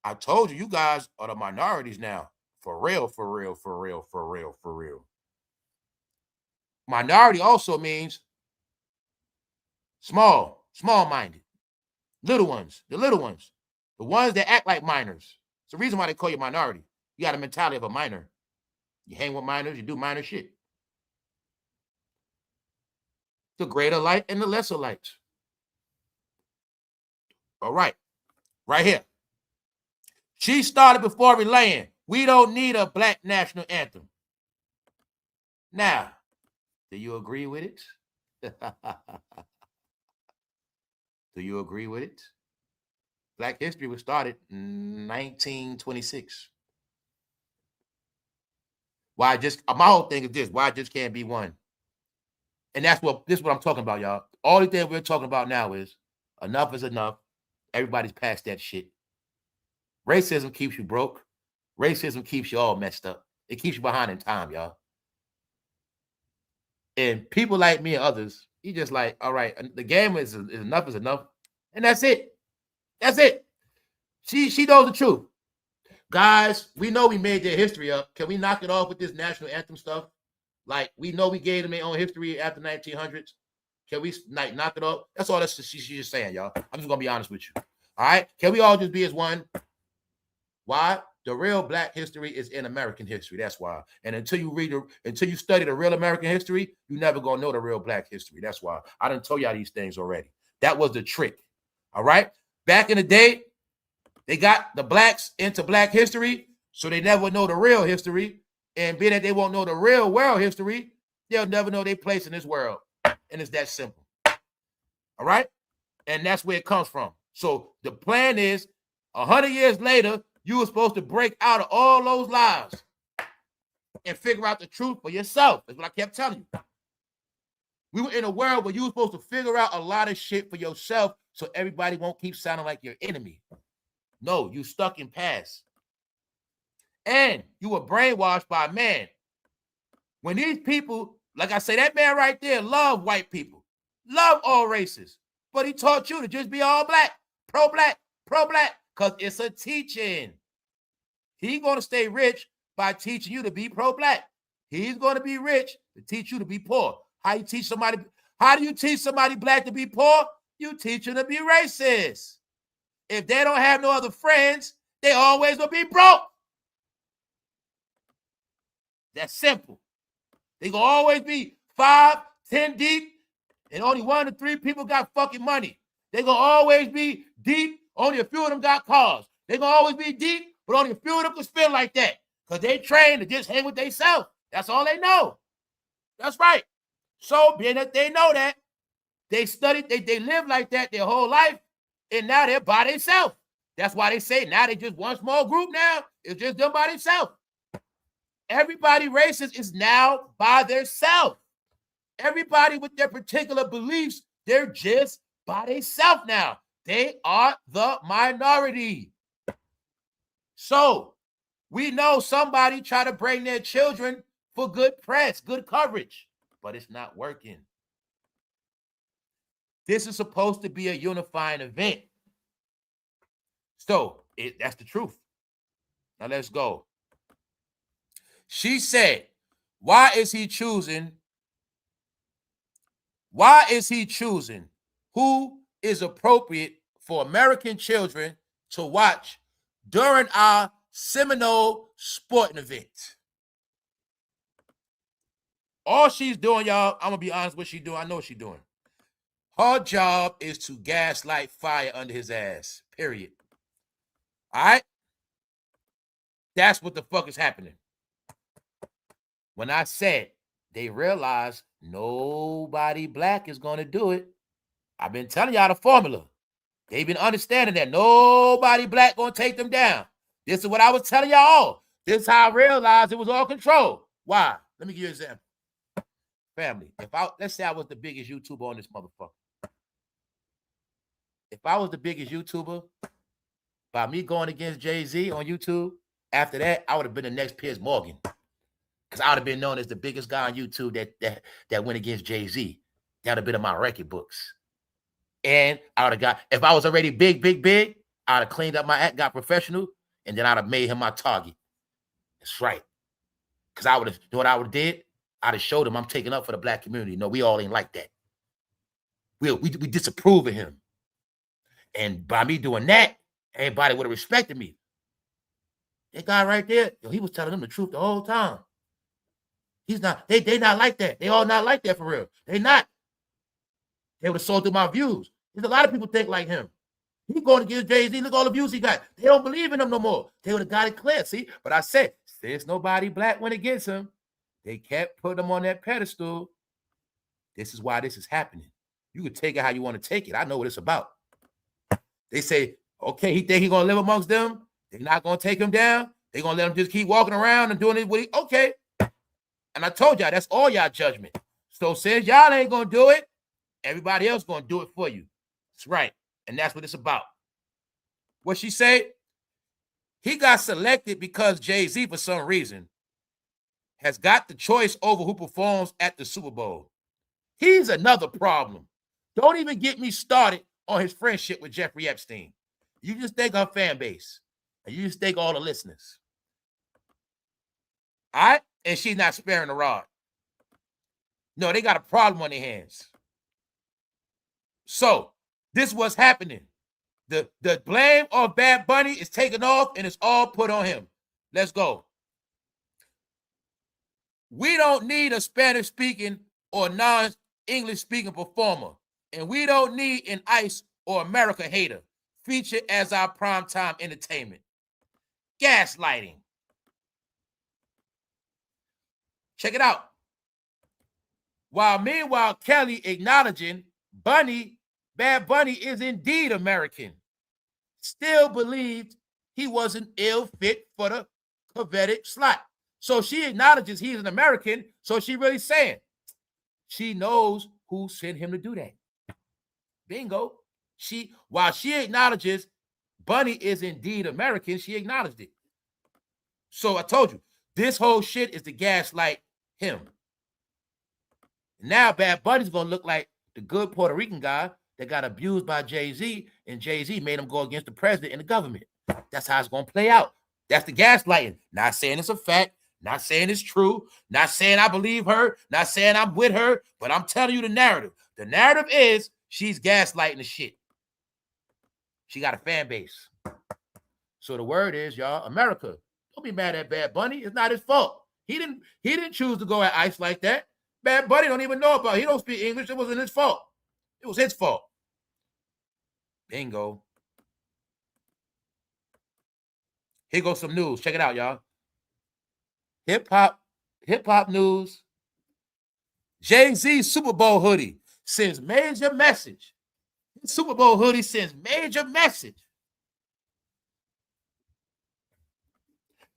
A: I told you, you guys are the minorities now. For real, for real, for real, for real, for real. Minority also means small-minded. Little ones, the ones that act like minors. It's the reason why they call you minority. You got a mentality of a minor. You hang with minors, you do minor shit. The greater light and the lesser light. All right, right here. She started before relaying, we don't need a black national anthem. Now, do you agree with it? Do you agree with it? Black history was started in 1926. Why just, my whole thing is this, why just can't be one? And this is what I'm talking about, y'all. All the thing we're talking about now is enough is enough. Everybody's past that shit. Racism keeps you broke. Racism keeps you all messed up. It keeps you behind in time, y'all. And people like me and others, you just like, all right, the game is enough is enough. And that's it. That's it. She knows the truth. Guys, we know we made their history up. Can we knock it off with this national anthem stuff? Like, we know we gave them their own history after 1900s. Can we like knock it off? That's all she's just saying, y'all. I'm just going to be honest with you. All right? Can we all just be as one? Why? The real black history is in American history. That's why. And until you study the real American history, you never going to know the real black history. That's why. I done told y'all these things already. That was the trick. All right? Back in the day, they got the blacks into black history, so they never know the real history. And being that they won't know the real world history, they'll never know their place in this world. And it's that simple. All right? And that's where it comes from. So the plan is 100 years later, you were supposed to break out of all those lies and figure out the truth for yourself. That's what I kept telling you. We were in a world where you were supposed to figure out a lot of shit for yourself so everybody won't keep sounding like your enemy. No, you stuck in past. And you were brainwashed by a man. When these people, like I say, that man right there love white people, love all races, but he taught you to just be all black, pro-black, because it's a teaching. He going to stay rich by teaching you to be pro-black. He's going to be rich to teach you to be poor. How do you teach somebody black to be poor? You teach them to be racist. If they don't have no other friends, they always will be broke. That's simple. They gonna always be 5, 10 deep, and only 1 to 3 people got fucking money. They gonna always be deep, only a few of them got cars. They gonna always be deep, but only a few of them can spin like that. Because they trained to just hang with themselves. That's all they know. That's right. So being that they know that, they studied, they live like that their whole life, and now they're by themselves. That's why they say now they just one small group now. It's just them by themselves. Everybody racist is now by themselves. Everybody with their particular beliefs, they're just by themselves now. They are the minority. So we know somebody try to bring their children for good press, good coverage, but it's not working. This is supposed to be a unifying event. So that's the truth. Now let's go. She said, why is he choosing who is appropriate for American children to watch during our Seminole sporting event? All she's doing, y'all, I'm going to be honest what she's doing. I know what she's doing. Her job is to gaslight fire under his ass, period. All right? That's what the fuck is happening. When I said they realized nobody black is going to do it, I've been telling y'all the formula. They've been understanding that nobody black going to take them down. This is what I was telling y'all. This is how I realized it was all control. Why? Let me give you an example. Family, let's say I was the biggest YouTuber on this motherfucker. If I was the biggest YouTuber, by me going against Jay-Z on YouTube, after that, I would have been the next Piers Morgan. Because I would have been known as the biggest guy on YouTube that went against Jay-Z. That would have been in my record books. And I would have got, if I was already big, I would have cleaned up my act, got professional, and then I'd have made him my target. That's right. Because I would have, you know what I would have did? I'd have showed him I'm taking up for the black community. No, we all ain't like that. We disapprove of him. And by me doing that, everybody would have respected me. That guy right there, he was telling them the truth the whole time. He's not, they not like that. They all not like that for real. They not. They would have sold through my views. There's a lot of people think like him. He going against Jay-Z. Look at all the views he got. They don't believe in him no more. They would have got it clear. See? But I said, since nobody black went against him, they kept putting him on that pedestal. This is why this is happening. You can take it how you want to take it. I know what it's about. They say, okay, he think he's going to live amongst them. They're not going to take him down. They're going to let him just keep walking around and doing it. Okay. And I told y'all, that's all y'all judgment. So since y'all ain't going to do it, everybody else going to do it for you. That's right. And that's what it's about. What she say? He got selected because Jay-Z, for some reason, has got the choice over who performs at the Super Bowl. He's another problem. Don't even get me started on his friendship with Jeffrey Epstein. You just think our fan base. And you just think all the listeners. All right? And she's not sparing the rod. No, they got a problem on their hands. So, this is what's happening. The blame of Bad Bunny is taken off and it's all put on him. Let's go. We don't need a Spanish-speaking or non-English-speaking performer. And we don't need an ICE or America hater featured as our primetime entertainment. Gaslighting. Check it out. Meanwhile, Kelly acknowledging Bad Bunny is indeed American, still believed he wasn't ill fit for the coveted slot. So she acknowledges he's an American, so she really saying she knows who sent him to do that. Bingo. While she acknowledges Bunny is indeed American, she acknowledged it. So I told you, this whole shit is to gaslight him. Now Bad Bunny's going to look like the good Puerto Rican guy that got abused by Jay-Z, and Jay-Z made him go against the president and the government. That's how it's going to play out. That's the gaslighting. Not saying it's a fact, Not saying it's true. Not saying I believe her. Not saying I'm with her. But I'm telling you the narrative. The narrative is she's gaslighting the shit. She got a fan base. So the word is, y'all, America, don't be mad at Bad Bunny. It's not his fault. He didn't choose to go at ICE like that. Bad Bunny don't even know about it. He don't speak English. It wasn't his fault. It was his fault. Bingo. Here goes some news. Check it out, y'all. Hip hop news. Jay-Z Super Bowl hoodie sends major message. Super Bowl hoodie sends major message.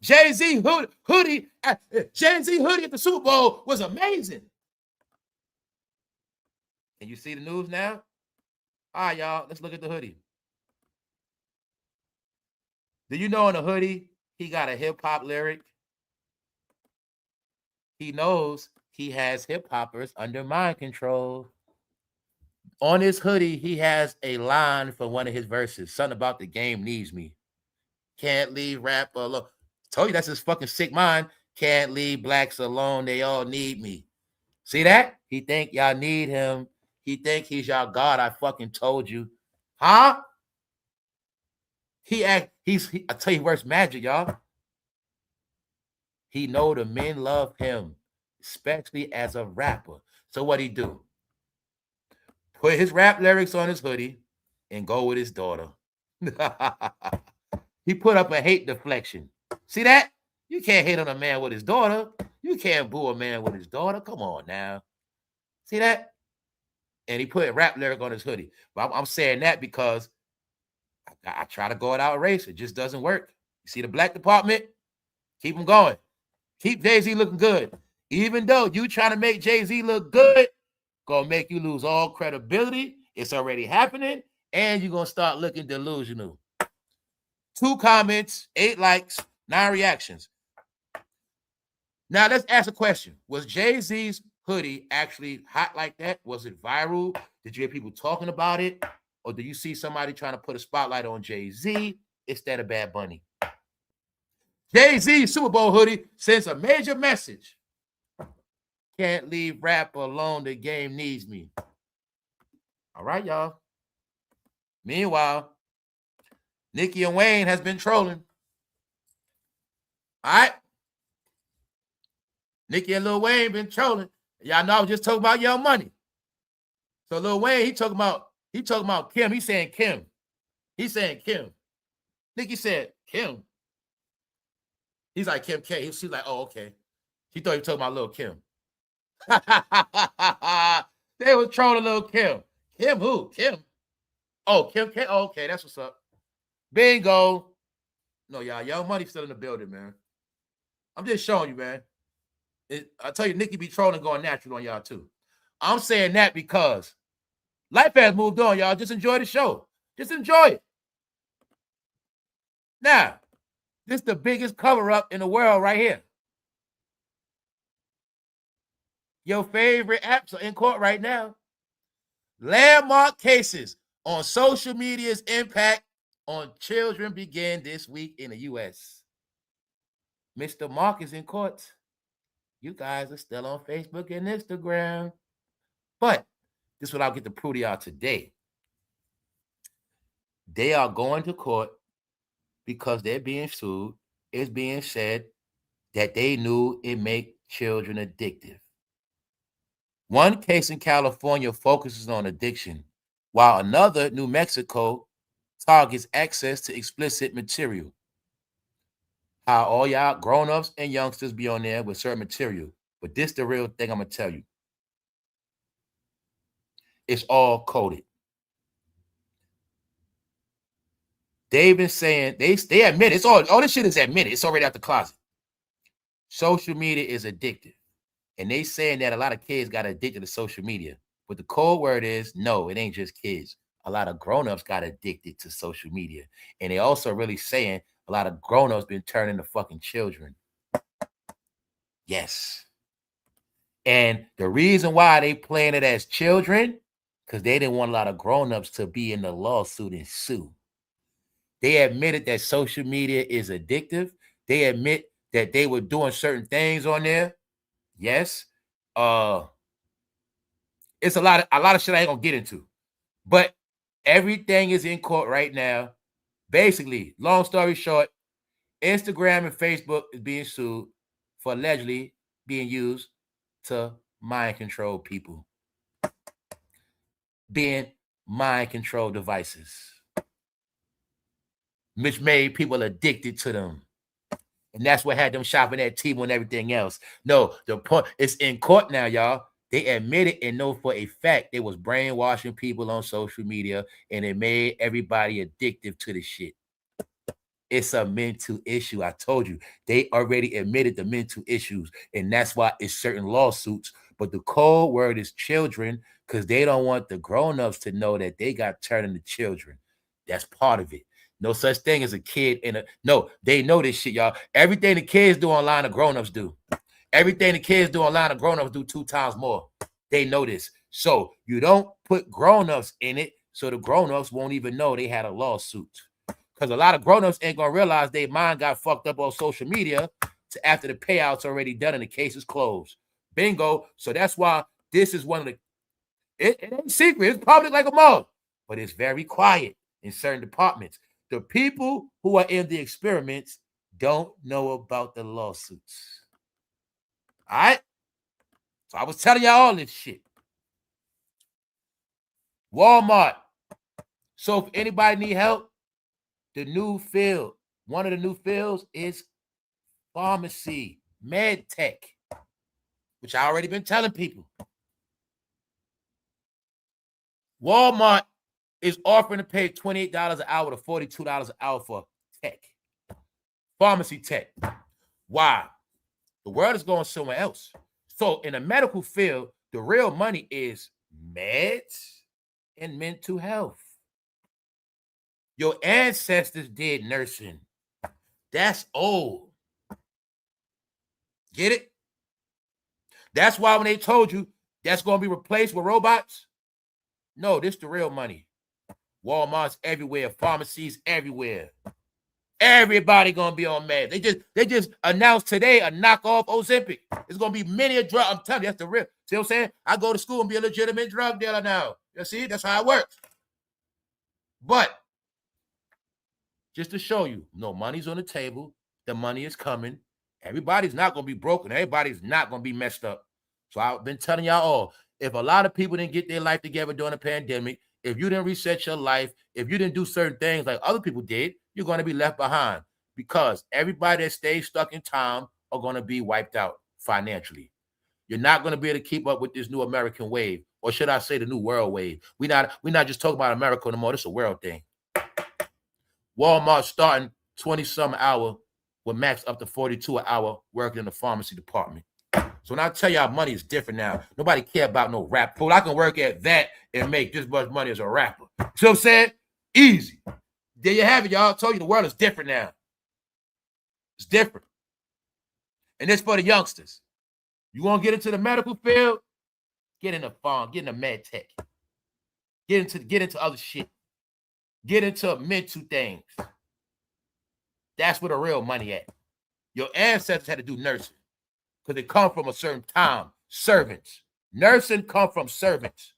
A: Jay-Z hoodie at the Super Bowl was amazing. Can you see the news now? All right, y'all, let's look at the hoodie. Do you know in the hoodie, he got a hip-hop lyric? He knows he has hip-hoppers under mind control. On his hoodie, he has a line for one of his verses. Something about the game needs me. Can't leave rap alone. Told you that's his fucking sick mind. Can't leave blacks alone. They all need me. See that? He think y'all need him. He think he's y'all God. I fucking told you. Huh? I tell you where's magic, y'all. He know the men love him, especially as a rapper. So what he do? Put his rap lyrics on his hoodie and go with his daughter. He put up a hate deflection. See that? You can't hate on a man with his daughter. You can't boo a man with his daughter. Come on now. See that? And he put a rap lyric on his hoodie. But I'm saying that because I try to go it out race. It just doesn't work. You see the black department? Keep them going. Keep Jay-Z looking good. Even though you trying to make Jay-Z look good, gonna make you lose all credibility. It's already happening. And you're gonna start looking delusional. 2 comments, 8 likes, 9 reactions. Now let's ask a question. Was Jay-Z's hoodie actually hot like that? Was it viral? Did you hear people talking about it? Or do you see somebody trying to put a spotlight on Jay-Z instead of Bad Bunny? Jay-Z Super Bowl hoodie sends a major message. Can't leave rap alone. The game needs me. All right, y'all. Meanwhile, Nicki and Wayne has been trolling. All right. Nicki and Lil Wayne been trolling. Y'all know I was just talking about Young Money. So Lil Wayne, he talking about Kim. He's saying Kim. He's saying Kim. Nicki said Kim. He's like Kim K. She's like, oh, okay. She thought he was talking about Lil Kim. They was trolling Lil Kim. Kim who? Kim. Oh, Kim K. Oh, okay, that's what's up. Bingo. No, y'all, Young Money still in the building, man. I'm just showing you, man. I tell you, Nicki be trolling going natural on y'all too. I'm saying that because life has moved on, y'all. Just enjoy the show. Just enjoy it. Now, this is the biggest cover-up in the world right here. Your favorite apps are in court right now. Landmark cases on social media's impact on children begin this week in the U.S. Mr. Mark is in court. You guys are still on Facebook and Instagram. But this is what I'll get to prove to y'all today. They are going to court because they're being sued. It's being said that they knew it make children addictive. One case in California focuses on addiction, while another, New Mexico, targets access to explicit material. How all y'all grown-ups and youngsters be on there with certain material. But this the real thing I'm going to tell you. It's all coded. They've been saying, they admit it's all this shit is admitted. It's already out the closet. Social media is addictive. And they saying that a lot of kids got addicted to social media. But the code word is, no, it ain't just kids. A lot of grown-ups got addicted to social media. And they also really saying a lot of grown-ups been turning to fucking children. Yes. And the reason why they playing it as children, because they didn't want a lot of grown-ups to be in the lawsuit and sue. They admitted that social media is addictive. They admit that they were doing certain things on there. Yes. It's a lot of shit I ain't gonna get into. But everything is in court right now. Basically, long story short, Instagram and Facebook is being sued for allegedly being used to mind control people. Being mind control devices, which made people addicted to them. And that's what had them shopping at Temu and everything else. No, the point, it's in court now, y'all. They admitted and know for a fact they was brainwashing people on social media, and it made everybody addictive to the shit. It's a mental issue. I told you, they already admitted the mental issues, and that's why it's certain lawsuits. But the code word is children, because they don't want the grown-ups to know that they got turned into children. That's part of it. No such thing as a kid in a... No, they know this shit, y'all. Everything the kids do online, the grown-ups do. Everything the kids do online, the grown-ups do 2 times more. They know this. So you don't put grown-ups in it, so the grown-ups won't even know they had a lawsuit. Because a lot of grown-ups ain't going to realize their mind got fucked up on social media after the payout's already done and the case is closed. Bingo. So that's why this is one of the... It ain't secret. It's public like a mug. But it's very quiet in certain departments. The people who are in the experiments don't know about the lawsuits. All right? So I was telling y'all all this shit. Walmart. So if anybody need help, the new field, one of the new fields is pharmacy, med tech, which I already been telling people. Walmart is offering to pay $28 an hour to $42 an hour for tech, pharmacy tech. Why? The world is going somewhere else. So in the medical field, the real money is meds and mental health. Your ancestors did nursing. That's old. Get it? That's why when they told you that's going to be replaced with robots, no, this is the real money. Walmart's everywhere, pharmacies everywhere. Everybody gonna be on meds. They just announced today a knockoff Ozempic. It's gonna be many a drug. I'm telling you, that's the real. See what I'm saying? I go to school and be a legitimate drug dealer now. You see, that's how it works. But just to show you, no, money's on the table. The money is coming. Everybody's not gonna be broken. Everybody's not gonna be messed up. So I've been telling y'all all, if a lot of people didn't get their life together during the pandemic, if you didn't reset your life, if you didn't do certain things like other people did, you're going to be left behind, because everybody that stays stuck in time are going to be wiped out financially. You're not going to be able to keep up with this new American wave, or should I say the new world wave. We're not just talking about America anymore. This is a world thing. Walmart starting 20-some hour with max up to 42 an hour working in the pharmacy department. So when I tell y'all money is different now, nobody care about no rap food. I can work at that and make just as much money as a rapper. See what I'm saying? Easy. There you have it, y'all. I told you the world is different now. It's different. And it's for the youngsters. You want to get into the medical field? Get in the farm. Get in the med tech. Get into other shit. Get into mental things. That's where the real money at. Your ancestors had to do nursing because it come from a certain time. Servants. Nursing come from servants.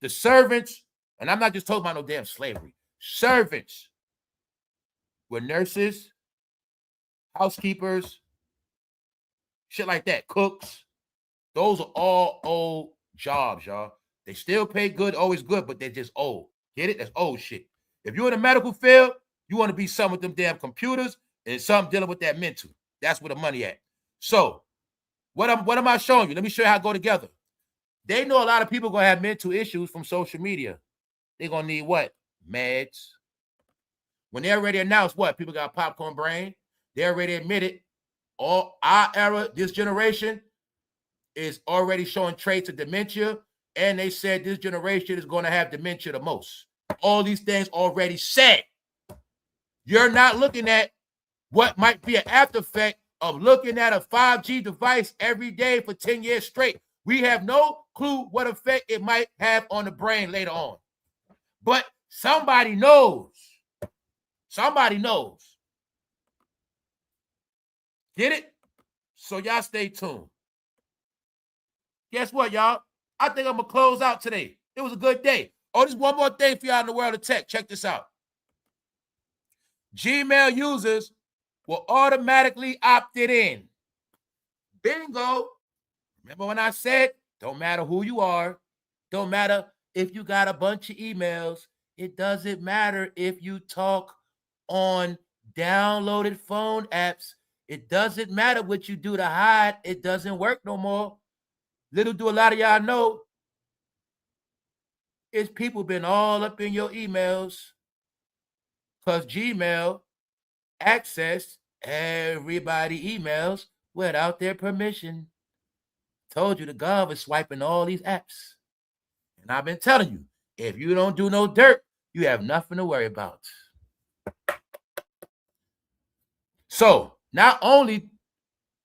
A: The servants, and I'm not just talking about no damn slavery. Servants were nurses, housekeepers, shit like that, cooks. Those are all old jobs, y'all. They still pay good, always good, but they're just old. Get it? That's old shit. If you're in the medical field, you want to be some with them damn computers and some dealing with that mental. That's where the money at. So, what am I showing you? Let me show you how it go together. They know a lot of people going to have mental issues from social media. They're going to need what? Meds. When they already announced what? People got popcorn brain. They already admitted all our era, this generation, is already showing traits of dementia. And they said this generation is going to have dementia the most. All these things already said. You're not looking at what might be an after effect of looking at a 5G device every day for 10 years straight. We have no clue what effect it might have on the brain later on. But somebody knows. Somebody knows. Get it? So y'all stay tuned. Guess what, y'all? I think I'm going to close out today. It was a good day. Oh, there's one more thing for y'all in the world of tech. Check this out. Gmail users will automatically opt it in. Bingo. Remember when I said, don't matter who you are, don't matter if you got a bunch of emails, it doesn't matter if you talk on downloaded phone apps, it doesn't matter what you do to hide, it doesn't work no more. Little do a lot of y'all know, is people been all up in your emails because Gmail access everybody emails without their permission. Told you the gov is swiping all these apps. And I've been telling you, if you don't do no dirt, you have nothing to worry about. So not only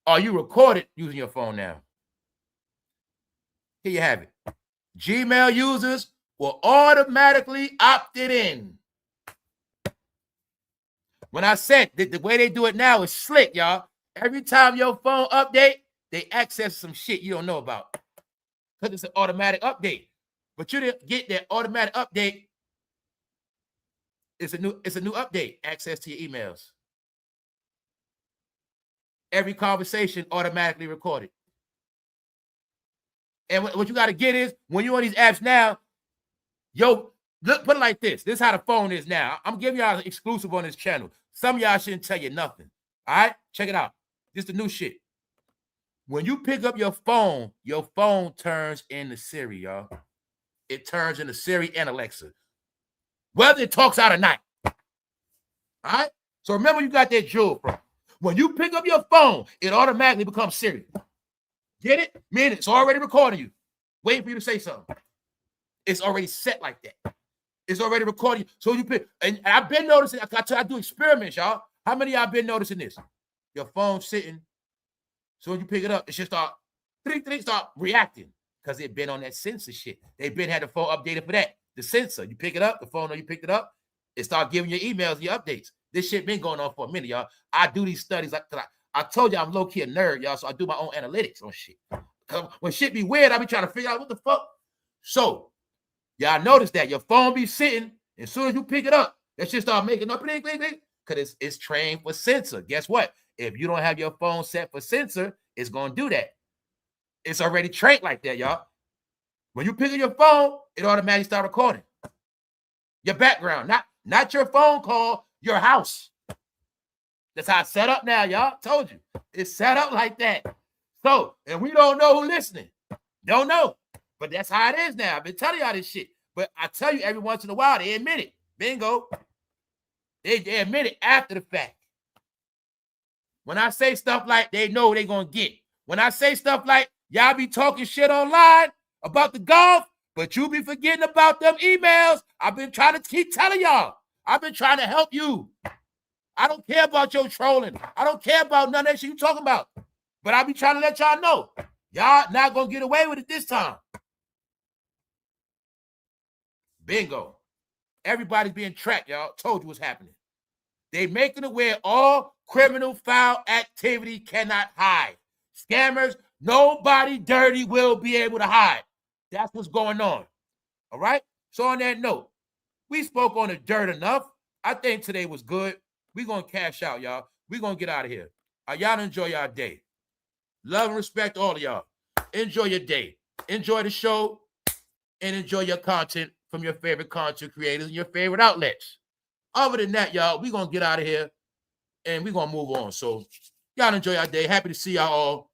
A: are you recorded using your phone now, here you have it. Gmail users will automatically opt it in. When I said that the way they do it now is slick, y'all. Every time your phone update, they access some shit you don't know about. Because it's an automatic update. But you didn't get that automatic update. It's a new update. Access to your emails. Every conversation automatically recorded. And what you got to get is, when you're on these apps now, yo, look, put it like this. This is how the phone is now. I'm giving y'all an exclusive on this channel. Some of y'all shouldn't tell you nothing. All right? Check it out. This is the new shit. When you pick up your phone turns into Siri, y'all. It turns into Siri and Alexa. Whether it talks out or not. All right? So remember, you got that jewel from. When you pick up your phone, it automatically becomes Siri. Get it? Meaning it's already recording you. Waiting for you to say something. It's already set like that. It's already recording you. So you pick, and I've been noticing, I do experiments, y'all. How many of y'all been noticing this? Your phone sitting. So when you pick it up, it should start reacting because they've been on that sensor shit. They've been had the phone updated for that. The sensor, you pick it up, the phone know you picked it up, it start giving you emails, your updates. This shit been going on for a minute, y'all. I do these studies. I told you I'm low-key a nerd, y'all, so I do my own analytics on shit. When shit be weird, I be trying to figure out what the fuck. So, y'all notice that your phone be sitting, and as soon as you pick it up, that shit start making up, because it's trained for sensor. Guess what? If you don't have your phone set for sensor, it's going to do that. It's already trained like that, y'all. When you pick up your phone, it automatically start recording. Your background, not your phone call, your house. That's how it's set up now, y'all. Told you. It's set up like that. So, and we don't know who's listening. Don't know. But that's how it is now. I've been telling y'all this shit. But I tell you, every once in a while, they admit it. Bingo. They admit it after the fact. When I say stuff like they know they're going to get. When I say stuff like y'all be talking shit online about the golf, but you be forgetting about them emails. I've been trying to keep telling y'all. I've been trying to help you. I don't care about your trolling. I don't care about none of that shit you talking about. But I be trying to let y'all know. Y'all not going to get away with it this time. Bingo. Everybody's being tracked, y'all. Told you what's happening. They making it where all criminal foul activity cannot hide. Scammers, nobody dirty will be able to hide. That's what's going on. All right? So on that note, we spoke on the dirt enough. I think today was good. We're going to cash out, y'all. We're going to get out of here. Y'all enjoy y'all day. Love and respect all of y'all. Enjoy your day. Enjoy the show and enjoy your content from your favorite content creators and your favorite outlets. Other than that, y'all, we're going to get out of here and we're going to move on. So y'all enjoy your day. Happy to see y'all all.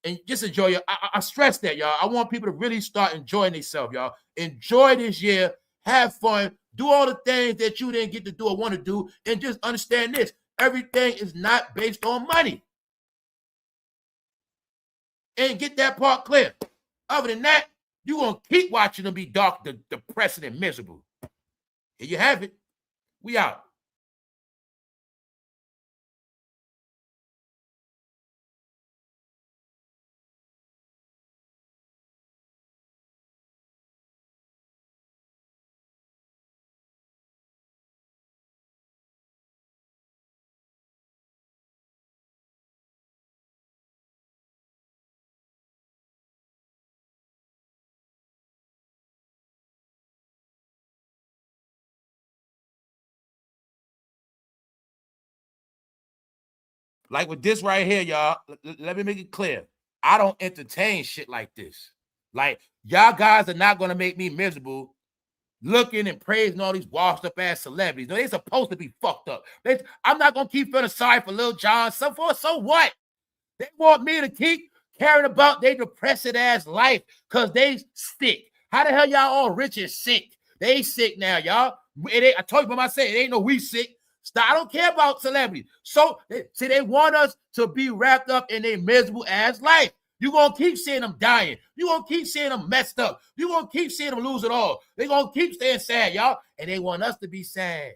A: And just enjoy your, I stress that, y'all. I want people to really start enjoying themselves, y'all. Enjoy this year. Have fun. Do all the things that you didn't get to do or want to do. And just understand this. Everything is not based on money. And get that part clear. Other than that, you're going to keep watching them be dark, depressing, and miserable. Here you have it. We out. Like with this right here, y'all, let me make it clear. I don't entertain shit like this. Like, y'all guys are not going to make me miserable looking and praising all these washed up ass celebrities. No, they're supposed to be fucked up. I'm not going to keep feeling sorry for Lil Jon. So what? They want me to keep caring about their depressed ass life because they sick. How the hell y'all all rich and sick? They sick now, y'all. I told you by myself, it ain't no we sick. Stop. I don't care about celebrities. So, they want us to be wrapped up in their miserable ass life. You're going to keep seeing them dying. You're going to keep seeing them messed up. You're going to keep seeing them lose it all. They're going to keep staying sad, y'all. And they want us to be sad.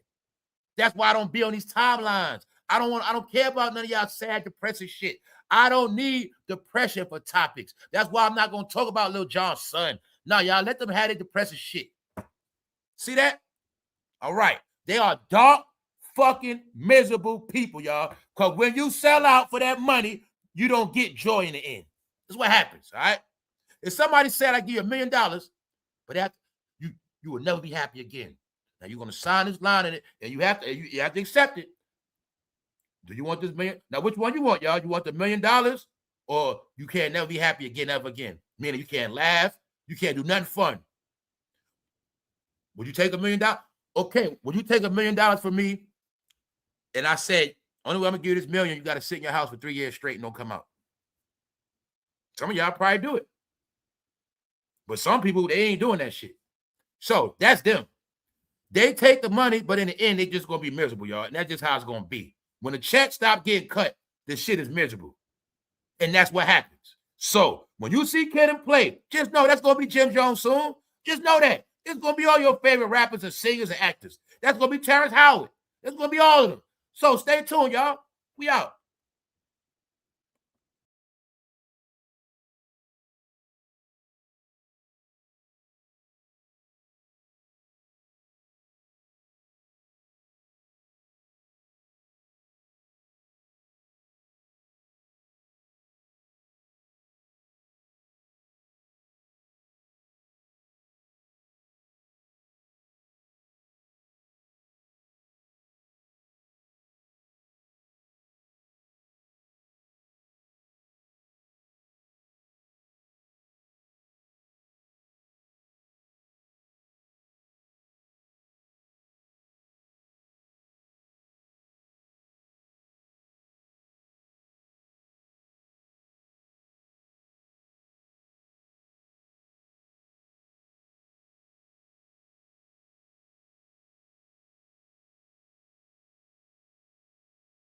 A: That's why I don't be on these timelines. I don't care about none of y'all sad, depressing shit. I don't need depression for topics. That's why I'm not going to talk about Lil Jon's son. No, y'all let them have their depressing shit. See that? All right. They are dark, fucking miserable people, y'all. Because when you sell out for that money, you don't get joy in the end. That's what happens, all right? If somebody said I give you $1 million, but after, you will never be happy again. Now you're gonna sign this line in it, and you have to accept it. Do you want this million? Now, which one you want, y'all? You want the $1 million, or you can't never be happy again, ever again? Meaning you can't laugh, you can't do nothing fun. Would you take $1 million? Okay, would you take $1 million from me? And I said, only way I'm gonna give you this $1 million, you got to sit in your house for 3 years straight and don't come out. Some of y'all probably do it. But some people, they ain't doing that shit. So that's them. They take the money, but in the end, they just going to be miserable, y'all. And that's just how it's going to be. When the check stop getting cut, the shit is miserable. And that's what happens. So when you see Kid and Play, just know that's going to be Jim Jones soon. Just know that. It's going to be all your favorite rappers and singers and actors. That's going to be Terrence Howard. That's going to be all of them. So stay tuned, y'all. We out.